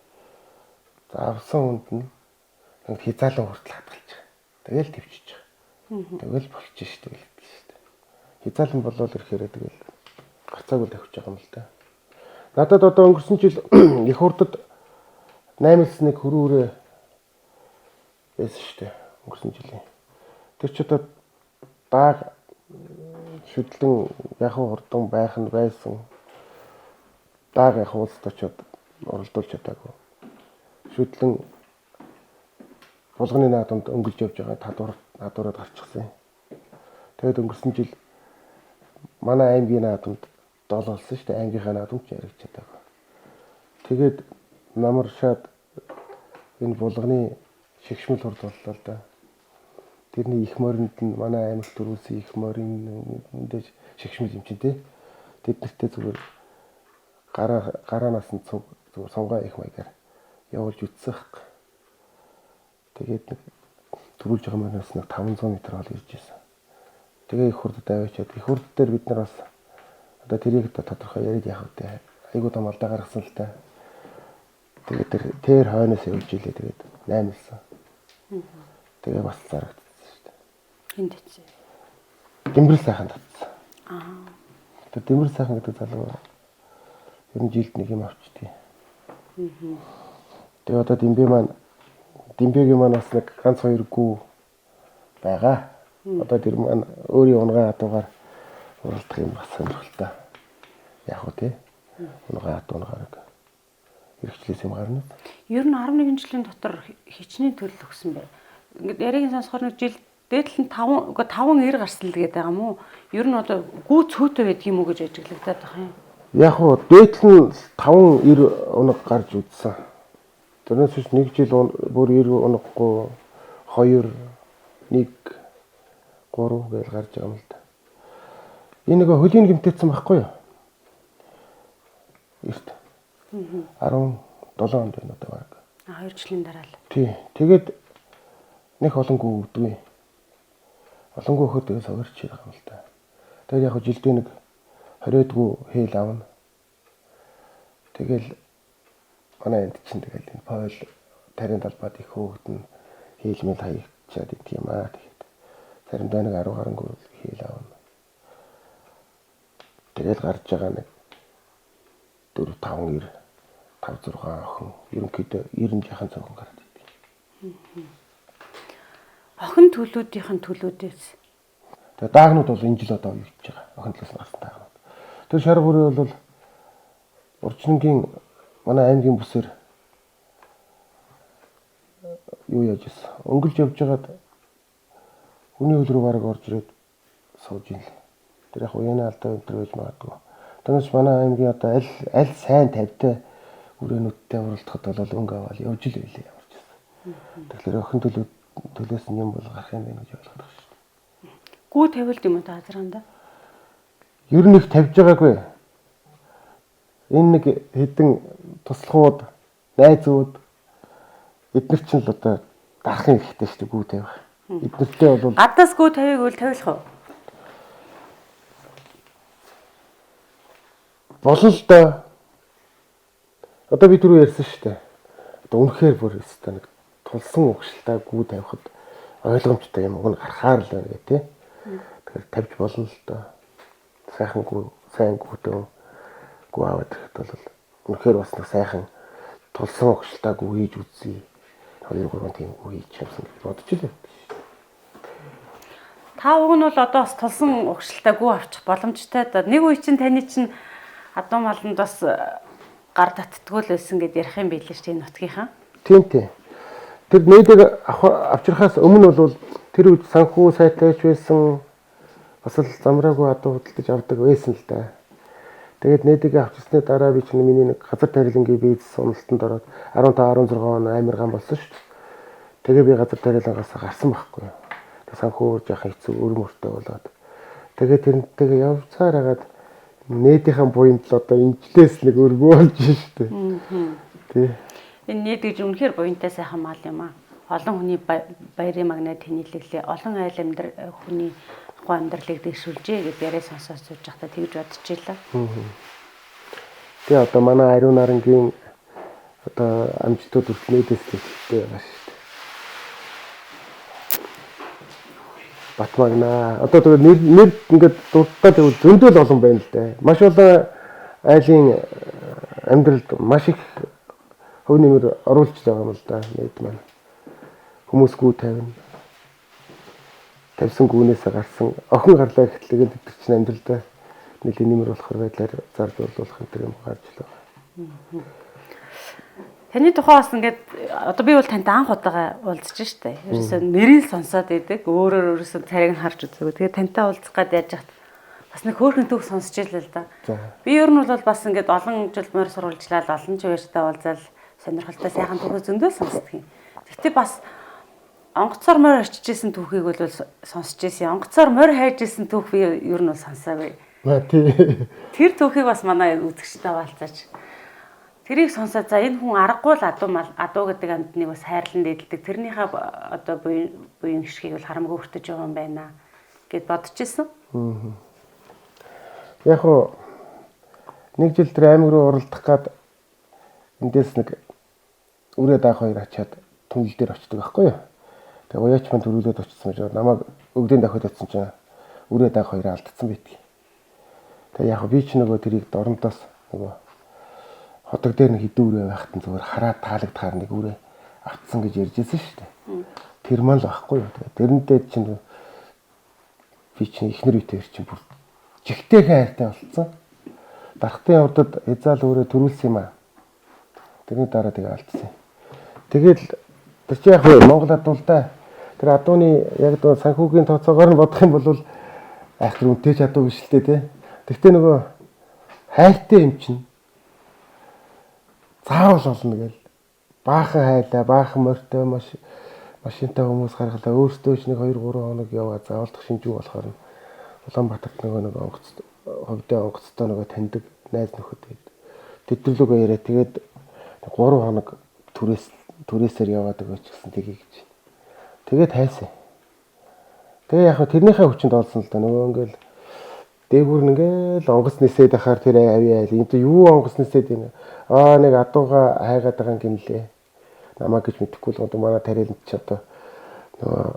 За авсан хүнд нь хязгаалan хүртэл хадгалж байгаа. Тэгэл төвчж байгаа. Тэгэл болчих шүү дээ. Хязгаалan болвол ирэхээр тэгэл гацаагүй тавьж байгаа юм л да. Надад одоо өнгөрсөн жил их хурдад 8-1 хөрөөрөө байсан шүү дээ. Өнгөрсөн жилийн. Тэр ч одоо дааг шүтлэн яхан хурдан байх нь байсан. Дааг яг уулзтаа ч оролдуулж чадаагүй. Шүтлэн булганы наадамд өнгөлж явж байгаа надураад гарчихсан. Тэгээд өнгөрсөн жил манай аймгийн наадамд 7 болсон шүү дээ. Аймгийнхаа наадамд ч яригч чадаагүй. Тэгээд намар шаад энэ булганы шигшмэл хурд боллоо л да. Тэрний их моринд нь манай аймагт төрүүлсэн их морин мэдээж шигшмэл юм чинь тий. Тэд нартэй зүгээр гараанаас нь зүгээр сонгоо их маягаар явуулж үтсэх. Тэгээд нэг төрүүлж байгаа манаас нэг 500 м бол ирж ирсэн. Тэгээ их хурдад аваачаад их хурд дээр бид нар бас одоо тэрийг тодорхой яриад яах вэ? Айгуу том алдаа гаргасан л та. Тэгээд тэр хойноос явж илээ тэгээд 8-сан. Тэгээ бас зарагдсан шүү дээ. Хинд хэцээ. Дэмбэр сайхан татсан. Тэгээд дэмбэр сайхан гэдэг залуу ер нь жилд нэг юм авчдээ. Тэгээ одоо дэмбэгийн маань бас нэг ганц 2 гүү байгаа. Одоо тэр маань өөрийн унгаа хатуугаар уралдах юм бас сонирхолтой. Яг уу тий. Унгаа хатуугаар хэрэгчлээс юм гарна. Ер нь 11 жилийн дотор хичнээн төлөл өгсөн бай. Ингээд яригийн сонсохоор нэг жил дээдл нь 5 ир гарсан л гээд байгаа юм уу? Ер нь одоо гүү цөөтэй байдаг юм уу гэж ажиглагдаад байгаа юм. Яг уу дээдл нь 5 ир унаг гарч үзсэн. Тэрнээс биш нэг жил бүр ир унаггүй 2 1 3 гэж гарч байгаа юм л да. Энэ нэг хөлийн гэмтээсэн байхгүй юу? эрт. 17 онд байна одоо баг. 2 жилийн дараа л. Тий. Тэгээд нэг олонгүй өгдөггүй. Олонгүй өгөхөд тэгээ согорч байгаа юм л да. Тэгээд яг жилдээ нэг 20-дгүй хээл авна. Тэгэл манай энд чинь тэгэл энэ Паул тарийн талбайд их хөөгдөн хийлмэл хаягчаад идэх юм аа. Тэгээд заримдаа нэг 10 гарангүй хийл авна. Тэгээд гарч байгаа нэг 4 5 6 охин ерөнхийдөө 90 жахан цогон гараад идэв. Охин төлүүдээс. Тэгээд даагнууд бол энэ жил одоо юу хийж байгаа. Охин төлөөс гарсан даагнууд. Тэр шар бүрээ бол урчингийн манай аймгийн бүсээр юу яаж ийсэн. Өнгөлж явж байгаад хүний хөл рүү бараг орж ирээд сууж ийн л. Тэр яг уяна алдаа өнтер байж магадгүй. Тэгээс манай аймгийн одоо аль сайн тавьтай үрээнүүдтэй уралдахад бол өнгө аваад явж л байлээ ямарч байсан. Тэгэхээр охин төлөөс нь юм бол гарах юм байна гэж ойлгоод байгаа шүү дээ. Гүү тавилт юм уу та хазраанда? Ер нь их тавьж байгаагүй. Энэ нэг хэдэн туслахууд, найзууд эдгээр чинь л одоо дарахын ихтэй шүү дээ гүү тавих. Эдгээртэй бол Гаднаас гүү тавиг үл тавилах уу? болно л да. Одоо бид түрүү ярьсан шүү дээ. Одоо үнэхээр бүр өстой нэг тулсан угшилтаа гүү тавихад ойлгомжтой юм уу гарахаар л байна гэх тээ. Тэгэхээр тавьж болно л да. Сайхан гүүтэй гүү аваад ирэхэд бол үнэхээр бас нэг сайхан тулсан угшилтаа гүү хийж үзье. 2 3 тийм гүү хийж явсан гэж бодож илээ. Та уг нь бол одоо бас тулсан угшилтаа гүү авчих боломжтой. Нэг үе чинь таны чинь адуу маланд бас гар татдггүй л байсан гэд ярих юм билээ шүү дээ нутгийнхаа. Тийм. Тэр нээдэг авчрахаас өмнө бол тэр үед санхүү сайтайч байсан бас л замраагүй адуу худалдаж авдаг байсан л да. Тэгээд нээдэг авчирсны дараа би чинь миний нэг газар тарилангийн бизнес уналтанд ороод 15 16 он амиргаан болсон шүү дээ. Тэгээ би газар тарилангаас гарсан байхгүй юу. Тэгээд санхүү жаахан хэцүү өрмөртэй болоод тэгээд тэрнтэйгээ явцаар хагаад нээдийнхэн буйнд л одоо инжлээс нэг өргөө болж шүү дээ. Тий. Энэ нээдэг үнэхээр буянтай сайхан мал юм аа. Олон хүний баярын магнад тэнэлэглээ. Олон айл хүний амьдралыг дэвшүүлжээ гэж яриа сонсоод сууж байхдаа тэгж бодчихлаа. Тэгээ одоо манай ариун нарангийн одоо амжилтууд үргэлжлээд хэлтэй байгаа шүү дээ. Батмагна. Одоо тэгээд нэр ингээд дуртай тэгвэл зөндөл олон байна л дээ. Маш олон айлын амьдралд маш их хөв нэмэр оруулж байгаа юм л да. Нэд маань. Хүмүүсгүй тавина. Тавьсан гүнээсээ гарсан охин гарлаа гэхлээр бид чинь амьдралдаа нэлийн нэмэр болохоор байдлаар зарж оруулах энэ юм гарч л байгаа. Таны тухай бас ингээд одоо би бол тантай анх удаага уулзж штэ. Ерөөсөө нэрийг сонсоод идэг. Өөрөөсөө царайг нь харж үзэв. Тэгээд тантай уулзах гээд яаж яхад бас нэг хөөрхөн төг сонсч ийлээ л да. Би ер нь бол бас ингээд олон жил морь сурвалжлаад олон чивэртэй уулзаал сонирхолтой сайхан төгөө зөндөө сонсдог юм. Гэхдээ бас онгоцоор морь орчижсэн түүхийг бол сонсч ийсэн. Онгоцоор морь хайж исэн түүх би ер нь бол сонсоогүй. Тэр түүхийг бас манай үзэгчтэй хаалцаач. Тэрийг сонсоод за энэ хүн аргагүй л адуу гэдэг амьтныг бас хайрлан дээдэлдэг. Тэрнийхээ одоо буян гიშгийг бол харамгүй өртөж байгаа юм байна гэд бодож исэн. Яг хоо нэг жил тэр аймаг руу уралдах гад эндээс нэг үрээ даах хоёр ачаад түнэл дээр очдөг байхгүй юу. Тэгээ уяач манд төрүүлээд очсон байж намайг өвдөнд давхад очсон чинь үрээ даах хоёр алдсан байтгий. Тэгээ яг би ч нөгөө тэрийг дорнодоос нөгөө хотог дээр нэг хэдэн үрээ байхад нь зүгээр хараад таалагдахаар нэг үрээ автсан гэж ярьжсэн шүү дээ. Тэр маань л байхгүй юу. Тэгээ тэрнтэй чинь би чинь ихнэр үетэй чинь бүр жигтэйхэн хайртай болсон. Дархтын урдад эзаал үрээ төрүүлсэн юм аа. Тэрний дараа тэгээ алдсан. Тэгэл тэр чинь яг Монгол адуулдаа тэр адууны яг дөө санхүүгийн тооцоогоор нь бодох юм бол айхтар үнтэй ч адуу биш л дээ. Тэгтээ нөгөө хайртай юм чинь заавал олно гээл. Баахан хайлаа, баахан морьтой машинтай хүмүүс гаргалаа. Өөртөө ч нэг 2 3 хоног яваа заавалдах шинжүү болохоор Улаанбаатарт нөгөө онгоцтой нөгөө таньдаг найз нөхөд Тэдрэлүүгээ яриа тэгээд 3 хоног түрээсээр яваад өгөөч гэсэн тгий гэж. Тэгээд хайсан. Тэгээ яг тэрнийхээ хүчинд олсон л да нөгөө ингээл дээгүүр ингээл онгоц нисээд ахаар тэр авьяа энэ юу онгоц нисээд байна. Нэг адууга хайгаад байгаа юм гинлээ. Намаа гэж мэдэхгүй л одоо манай тарилд ч одоо нөгөө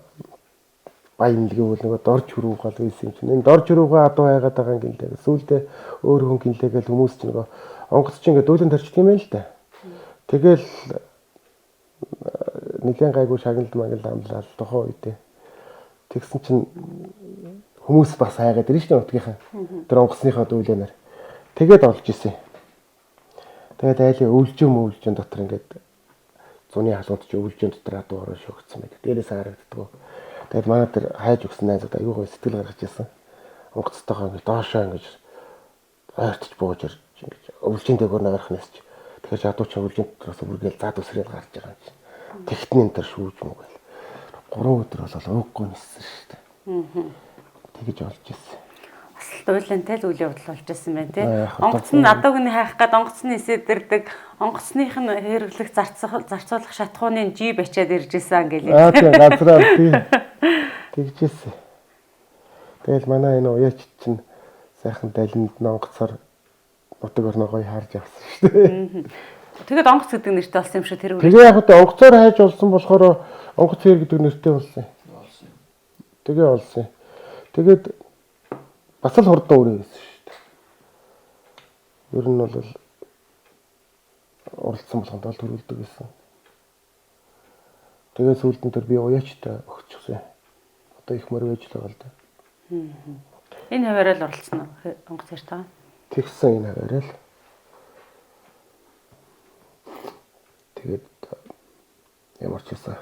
баянлгийн үл нөгөө дорж хөрөв гал байсан юм чинь. Энэ дорж хөрөвгөө адуу хайгаад байгаа юм гинлээ. Сүүлдээ өөр хүн гинлээ гэж хүмүүс ч нөгөө онгоц чинь ингээд дүүлэн тарчдаг юм байна л да. Тэгэл нэгэн гайгүй шагналд магал амлал тохоо үедээ. Тэгсэн чинь хүмүүс бас хайгаад ирж штэ нутгийнхаа. Тэр онгоцныхоо дүүлэнээр. Тэгээд олж исэн. Тэгээд айлын өвлжин дотор ингээд зуны халуунд чи өвлжин дотор адуу ороо шогцсон байдаг. Дээрээс харагддаг. Тэгээд манай тэр хайж өгсөн найзууд аюугаа сэтгэл гаргаж ирсэн. Онгоцтойгоо ингээд доошоо ингээд ойртож бууж ирж ингээд өвлжин дээгүүр нагарах нэсч. Тэгэхээр адуу чи өвлжин дотроос бүргээл зад үсрэл гарч байгаа юм чи. Тэгтнэн тэр шүүж мөгөл. 3 өдөр болол ууггүй ниссэн шүү дээ. Тэгэж олж ирсэн. Бас л уйлантай л үйл явдал болж ирсэн байна тий. Онгоц нь адууг нь хайх гээд онгоцны эсэдэрдэг, онгоцных нь хэрэглэх зарцуулах шатхууны жип ачаад ирж исэн гэлээ. Тийм газраар тийм. Тэгжсэн. Тэгэл манай энэ уяач чинь сайхан далинд онгоцоор нутаг орно гоё харж авсан шүү дээ. Тэгээд онгоц гэдэг нэртэй болсон юм шиг тэр үйл. Тэгээ яг хөтэ онгоцоор хайж олсон болохоор онгоц хэр гэдэг нэртэй болсон. Тэгээ олсон. Тэгээд бас л хурдан өрөө байсан шүү дээ. Ер нь бол уралдсан болгонд бол төрүүлдэг гэсэн. Тэгээ сүүлд нь тэр би уяачтай өгчихсэн. Одоо их мөр байж л байгаа л да. Энэ хаваараа л оролцсон онгоц ярьтаа. Тэгсэн энэ хаваараа л. Тэгээд ямар ч байсан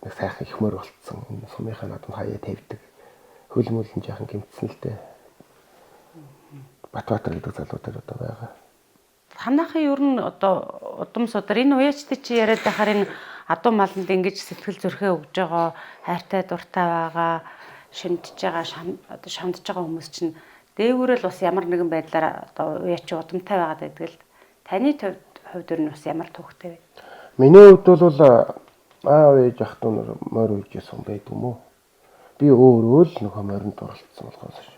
нэг сайхан их мөр болцсон. Сумынхаа надад хаяа тавьдаг. Хөлмөлн жаахан гимцсэн л дээ. Батбаатар гэдэг залуутаар одоо байгаа. Танахын ер нь одоо удам судар энэ уяачтай чи яриад байхаар энэ адуу маланд ингэж сэтгэл зүрхээ өгж байгаа, хайртай дуртай байгаа, шимтж байгаа, одоо шондж байгаа хүмүүс чинь дээгүүрэл бас ямар нэгэн байдлаар одоо уяачи удамтай байгаад байдаг л. Таны хувьд ер нь бас ямар төвхтэй вэ? Миний хувьд бол аав ээж ах トゥ морь үйжсэн байдаг юм уу? Би өөрөө л нөхөө моринд оролцсон болохоос ш.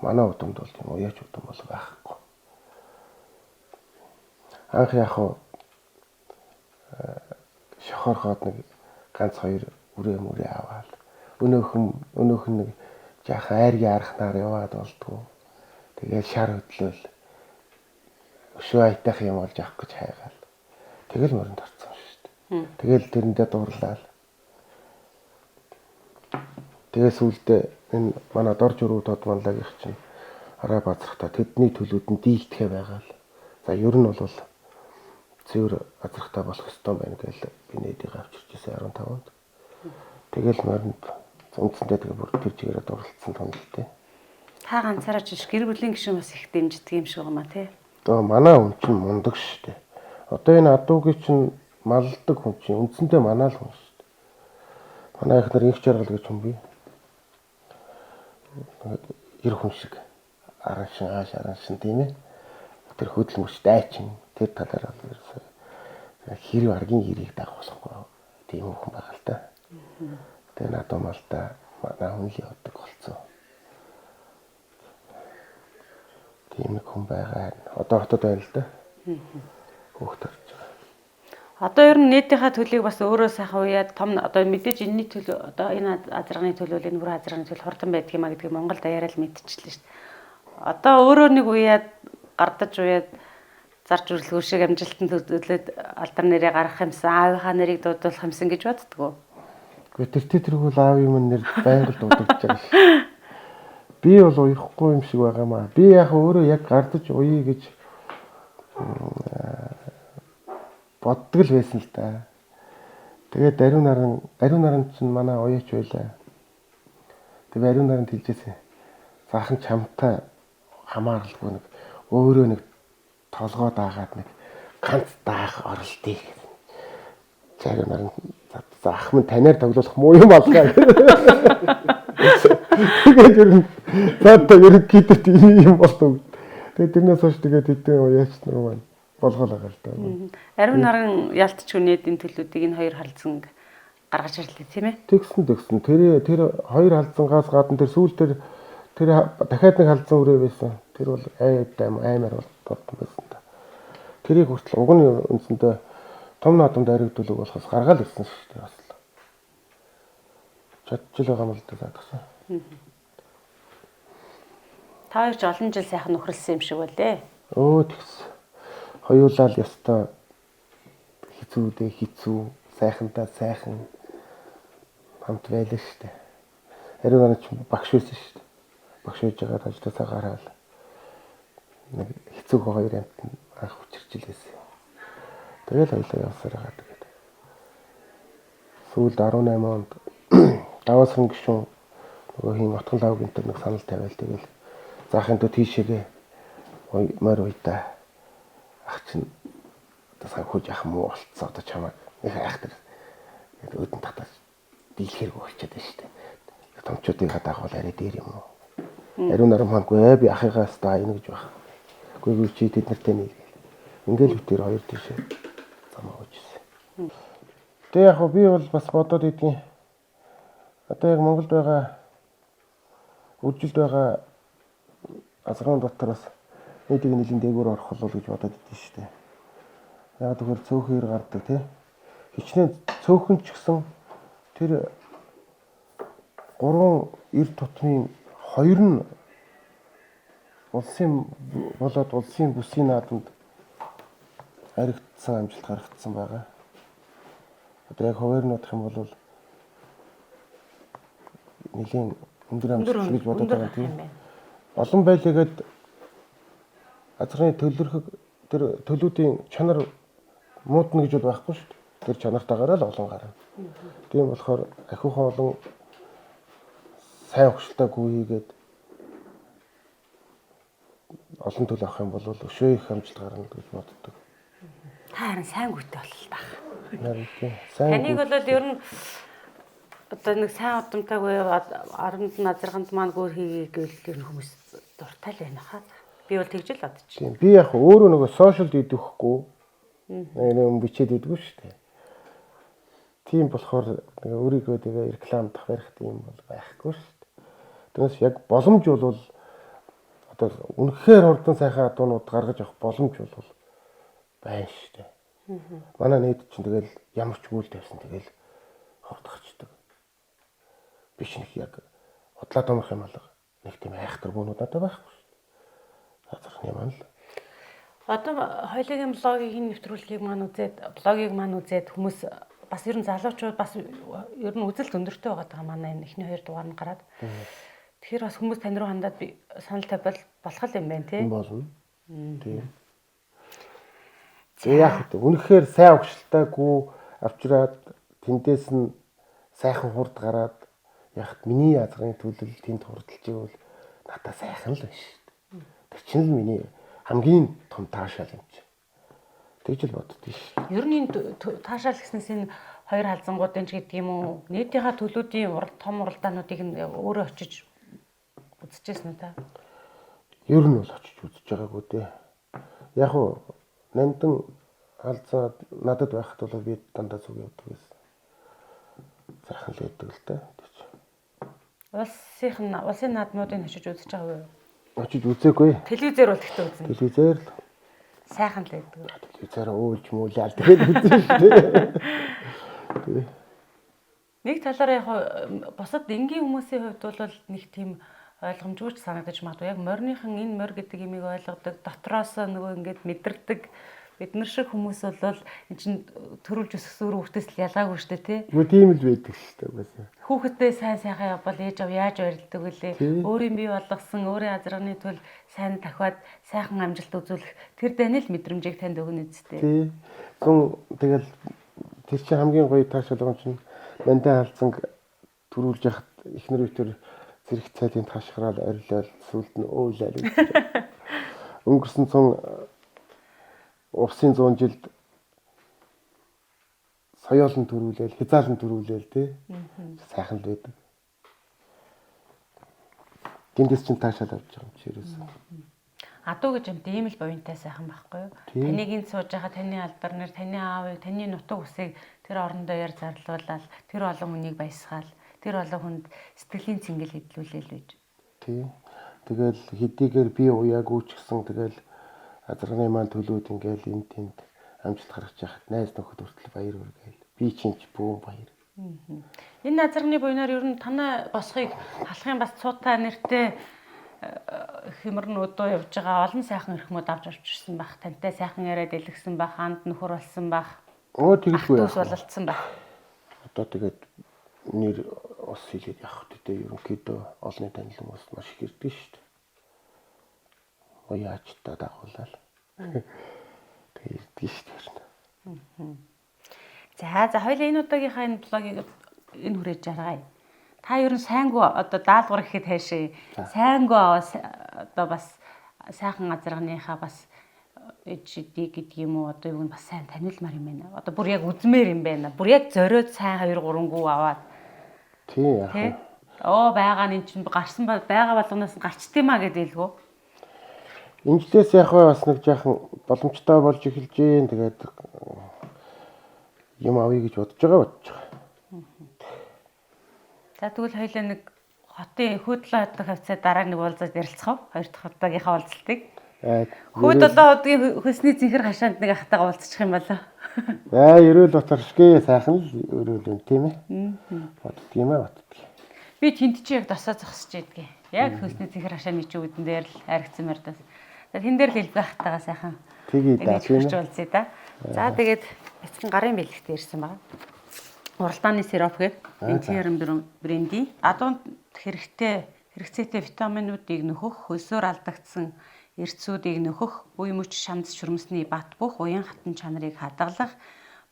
Манай удамд бол тийм уяач удам бол байхгүй. Анх яг шохорхоод нэг ганц 2 үрээ аваад өнөөх нь нэг жаахан айргийн арахнаар яваад болдгоо. Тэгээд шар хөдлөөл өшөө айтах юм болж авах гэж хайгаал. Тэгэл моринд орцсон шүү дээ. Тэгэл тэрэндээ дуурлаа. Тэгээ сүүлдээ энэ манай дорж өрөө тод манлагийнх чинь араа базрахтаа тэдний төлөвд нь дийлдэхэ байгаа л. За ер нь бол цэвэр азрахтаа болох ёстой байна гэж би нээдийг авчирч ирсэн 15-нд. Тэгэл моринд үндсэндээ тэгээ бүр тэр чигээрээ дурлцсан томлолтой. Та ганцаараа ч гэр бүлийн гишүүн бас их дэмждэг юм шиг байна тий. Одоо манай хүн чинь мундаг шүү дээ. Одоо энэ адуугийн чинь малдаг хүн чинь үндсэндээ манай л хүн шүү дээ. Манай ихнэр инх жаргал гэж хүн бий. Ир хүн шиг араншин тийм ээ. Тэр хөдөлмөрч дайчин тэр талаараа хэрэг аргийн хэрийг дагуулахгүй тийм хүн байгаа л да. Тэгээ надад малта манай хүн л явдаг болцсон. Тийм хүн байгаа. Одоо хотод байна л да. Хөөхт орж байгаа. Одоо ер нь нийтийнхаа төлийг бас өөрөө сайхан уяад том одоо мэдээж энэний төлөө одоо энэ азрагны төлөө энэ бүр азрагны төлөө хурдан байдаг юм а гэдгийг Монголд яриад мэдчихлээ шүү дээ. Одоо өөрөө нэг уяад гардаж уяад зарж үрлгөө шиг амжилтанд төлөөд алдар нэрээ гаргах юмсан аавынхаа нэрийг дуудуулах юмсан гэж боддгоо. Гэхдээ тэргүүл аав юм нэр байнга дуудагдж байгаа ш. Би бол уяхгүй юм шиг байгаа маа. Би яг өөрөө яг гардаж уяа гэж боддог л байсан л да. Тэгээд ариун наран чинь манай уяач байлаа. Тэгээд ариун наранд хэлжсэн. Саахан чамтай хамааралгүй нэг өөрөө нэг толгой даагаад нэг ганц даах оролтыг. Ариун наран заах минь танаар тоглох муу юм болгаа. Тэгээд ер нь цаатаа ер нь гидэрт юм болов. Тэгээд тэрнээс хойш тэгээд хэдэн яач нар маань болгоол байгаа л да. Ариун наран ялтч үнэдийн төлөвүүдийг энэ хоёр халдсан гаргаж ирлээ тийм ээ. Тэгсэн. Тэр хоёр халдсангаас гадна тэр сүүл тэр дахиад нэг халдсан үрээ байсан. Тэр бол аймаар болтон байсан та. Тэрийг хүртэл уг нь үндсэндээ том наадамд аригдуулах болохоос гаргаал ирсэн шүү дээ бас л. Чадчих л байгаа юм л да гэсэн. Та хоёр ч олон жил сайхан нөхрөлсөн юм шиг байлээ. Тэгс. Хоёулаа л ястаа хэцүү, сайхантаа сайхан хамт байлаа шүү дээ. Ариун наран ч багш байсан шүү дээ. Багш байж байгаа ажлаасаа гараад нэг хэцүүг хоёр амт анх хүчирчлээсэн. Тэгэл хоёулаа явсаар байгаа тэгээд. Сүүлд 18 онд даваасан гişүн нөгөө хин отгон лав гэнтэр нэг санал тавиал тэгэл заахын тө тийшээгээ морь уйда ах чинь одоо санхүүж ах муу болцсон одоо чамаа их айхтар өдөн татаж дийлхэрэг болчиход байна шүү дээ. Томчуудыг хадагвал арай дээр юм уу? Ариун наран мангүй би ахыгаас та ийн гэж байна. Үгүй чи тэд нартай нэг. Ингээл бүтээр хоёр тийшээ замаа уужсэн. Тэг яг би бол бас бодоод идгийн. Одоо яг Монголд байгаа үржилд байгаа азгаан дотроос нийтийг нэлийн дээгүүр орох болов гэж бодоод идэв шүү дээ. Яг тэгэхээр цөөхөр гардаг тий. Хичнээн цөөхөн ч гэсэн тэр 3 эрд тутмын 2 нь улсын болоод улсын бүсийн наадамд харигдсан амжилт гаргацсан байгаа. Одоо яг хуваар нутах юм бол нэлийн өндөр амжилт гэж бодоод байгаа тийм. Олон байлгээд азрын төлөрхөг тэр төлүүдийн чанар муудна гэж бол байхгүй шүү дээ. Тэр чанартаагаараа л олон гарна. Тийм болохоор ахиухан олон сайн хөшөлтэй гүү хийгээд олон төл авах юм бол өшөө их амжилт гарна гэж боддог. Та харин сайн гүйтэй болол таах. Таныг бол ер нь одоо нэг сайн удамтайгүй 10-нд назарганд маань гөр хийгээ гэвэл ер нь хүмүүс дуртай л байна хаа. Би бол тэгж л бодож байна. Би яг өөрөө нөгөө сошиалд идэвхгүй нэг бичээд идэггүй шүү дээ. Тийм болохоор өөрийгөө тэгээ рекламд тавих юм бол байхгүй шүү дээ. Тэгээс яг боломж бол одоо үнэхээр хурдан сайхан адуунууд гаргаж авах боломж бол байна шүү дээ. Манай нийт чинь тэгэл ямар ч гүйл тавьсан тэгэл хортгочдөг. Биш нэг яг худлаа томрох юм алга. Нэг тийм айхтар гүнүүд надад байхгүй шүү дээ. Азарх юм л. Одоо хоёулын блогийн нэвтрүүлгийг маань үзээд хүмүүс бас ер нь залуучууд бас ер нь үзэл өндөртэй байгаа манай энэ эхний 2 дугаар нь гараад. Тэгэхээр бас хүмүүс тань руу хандаад би санал тавьбал болох юм байна тий. Болно. Тийм. Яг үнэхээр сайн өгшөлтойгүү авчираад тэндээс нь сайхан хурд гараад яг миний азрын төлөв тэнд хурдалж ивэл надад сайхан л байна шүү дээ. Тэр чинь л миний хамгийн том таашаал юм чи. Тэгж л боддоо шүү. Ер нь таашаал гэснээс энэ хоёр халзангуудын ч гэдэг юм уу нийтийнхаа төлүүдийн том уралдаануудыг нь өөрөө очиж үзчихсэн үү та? Ер нь бол очиж үзэж байгаагүй дээ. Яг уу нандин халзаад надад байхад бол би дандаа зүг явдаг байсан. Сайхан л яддаг л дээ. Улсын наадмуудыг очиж үзэж байгаа юу? Очиж үзээгүй. Телевизээр бол тэгтээ үзнэ. Телевизээр л сайхан л байдаг. Телевизээр өөлж мүүлээл тэгээд үзэн шүү дээ. Нэг талаараа яг босод энгийн хүмүүсийн хувьд бол нэг тийм ойлгомжгүй ч санагдаж магадгүй. Яг морьныхан энэ морь гэдэг имийг ойлгодог, дотроос нөгөө ингэж мэдэрдэг бид нар шиг хүмүүс бол энэ чинь төрүүлж өсгсөн хүүхдээс л ялгаагүй шүү дээ тий. Үгүй тийм л байдаг шүү дээ угаасаа. Хүүхэдтэй сайхан явбал ээж аав яаж барилдаг вүлээ? Өөрийн бие болгосон, өөрийн азарганы тул сайн дахиад сайхан амжилт үзүүлэх тэр дэне л мэдрэмжийг танд өгнө үсттэй. Тий. Тэгэл тэр чинь хамгийн гоё таашаал байгаа юм чинь мандаа халзан төрүүлж яхад эхнэр үтер зэрэг цайлын таашхраал орилол сүлд нь өөлөл гэж. Өнгөрсөн 100 жилд соёолн төрүүлээл, хязаалн төрүүлээл тий. Сайхан л байдаг. Гиндэс чинь таашаал авч байгаа юм чи ерөөсөө. Адуу гэж юм ийм л буянтай сайхан байхгүй юу? Таныг энд сууж байгаа таны алдар нэр, таны аавыг, таны нутаг усыг тэр орондоо яар зарлуулаад, тэр олон хүнийг баясгаал, тэр олон хүнд сэтгэлийн цэнгэл хэдлүүлээл байж. Тийм. Тэгэл хэдийгээр би уяагүй ч гэсэн тэгэл азарганы маань төлөөд ингээл энд тэнд амжилт гаргаж яхад найз нөхөд хүртэл баяр хүргээл. Би чинь ч бүүн баяр. Энэ азарганы буйнаар ер нь танай босхийг халахын бас цуутай нэртэй хэмэрн өдөө явж байгаа олон сайхан эрхмүүд авч авчирсан байх. Тантай сайхан яриад дэлгэсэн байх, анд нөхөр болсон байх. Тэгэлгүй. Ус бололцсон байх. Одоо тэгээд нэр ус хийгээд явах гэдэг ерөнхийдөө олонний танил хүмүүс маш их ирдэг шүү дээ. Яач та дагуулаад. Тэгээд ирдэг шүү дээ. За хоёул энэ удаагийнхаа энэ блогийг энэ хүрээж жаргая. Та ер нь сайнгүй одоо даалгавар гэхэд хайшаа. Сайнгүй одоо бас сайхан азарганыхаа бас эжидий гэдэг юм уу одоо юу бас сайн танилмар юм байна. Одоо бүр яг үзмээр юм байна. Бүр яг зориод сайн 2 3 гүү аваад. Тийм яах вэ? Байгаа нь чинь гарсан байгаа болгоноос гарчдığıма гэдэг илгөө. Инжлээс яах вэ бас нэг жаахан боломжтой болж эхэлж гин тэгээд юм авъя гэж бодож байгаа. За тэгвэл хоёлаа нэг хотын хөөдлөө хотын хавцаа дараа нэг уулзаад ярилцах уу? 2 дахь удаагийнхаа уулзалтыг. Хөөд 7 удаагийн хөсний зинхэр хашаанд нэг ахтайгаа уулзчих юм болоо. Ерөөл батаршгүй сайхан л өрөөлөн тийм ээ. Боддгийм ээ боддгий. Би тэнд чи яг досоо зогсож байдгийг. Яг хөсний зинхэр хашааны чи үүдэн дээр л харигдсан мөрдөөс. За тэн дээр л хэлбэг ахтайгаа сайхан. Тэгээ да тийм ээ. Уулзъя да. За тэгээд бяцхан гарын бэлэгт ирсэн байгаа. Уралдааны сироп гэдэг Энтиерм бренди адуунд хэрэгцээтэй витаминуудыг нөхөх, хөлсөөр алдагдсан эрцүүдийг нөхөх, үе мөч шандас шүрмсний бат бөх уян хатан чанарыг хадгалах,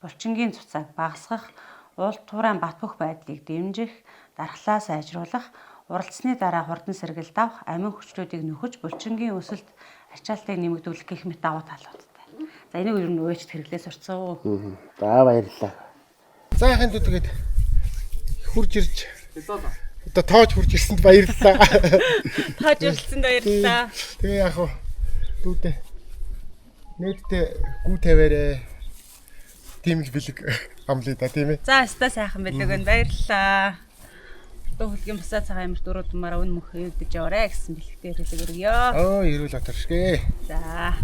булчингийн цуцааг багасгах, уул туурайн бат бөх байдлыг дэмжих, дархлаа сайжруулах, уралдсны дараа хурдан сэргэлт авах, амин хүчлүүдийг нөхөж, булчингийн өсөлт ачаалтыг нэмэгдүүлэх гэх мэт давуу талуудтай. За энийг ер нь өөчт хэрэглээ сурцсан. За баярлалаа. Сайхан дүүгээд хурж ирж. Одоо тоож хурж ирсэнд баярлалаа. Тоож ирсэнд баярлалаа. Тэгээ яах вэ? Дүүдээ. Нээдтэй гүү тавиарэ. Тимэл бэлэг амлаа да тийм ээ. За өстой сайхан бэлэг байна. Баярлалаа. Одоо хөлгийн бусаа цагаан амир дөрөв думаараа өн мөх хийдэж яваарэ гэсэн бэлэгтэй хэлэг өргөё. Ерөөл батаршгүй. За.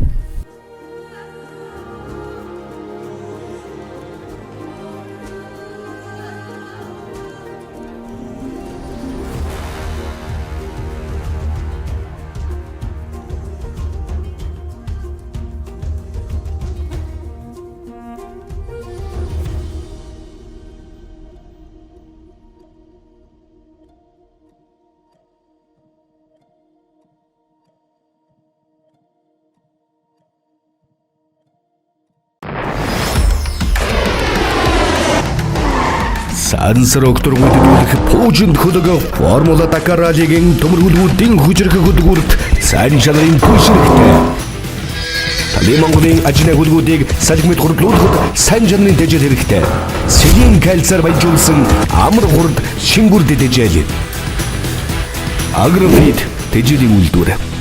Сансар окторгууд үлдэх пуужинд хөдөг Формула Дакар раллигийн төмөргөлүүдийн хүчрэх хөдөлгөөрт сайн чанарын түш хэрэгтэй. Таны Монголын ажлын хөдөлгүүдийг салхимд хурдлуулахад сайн чанарын дэжил хэрэгтэй. Сэлийн кальцаар баяжуулсан амар хурд шингүр дэжил. Агрофит дэжилийн үйлдвэр.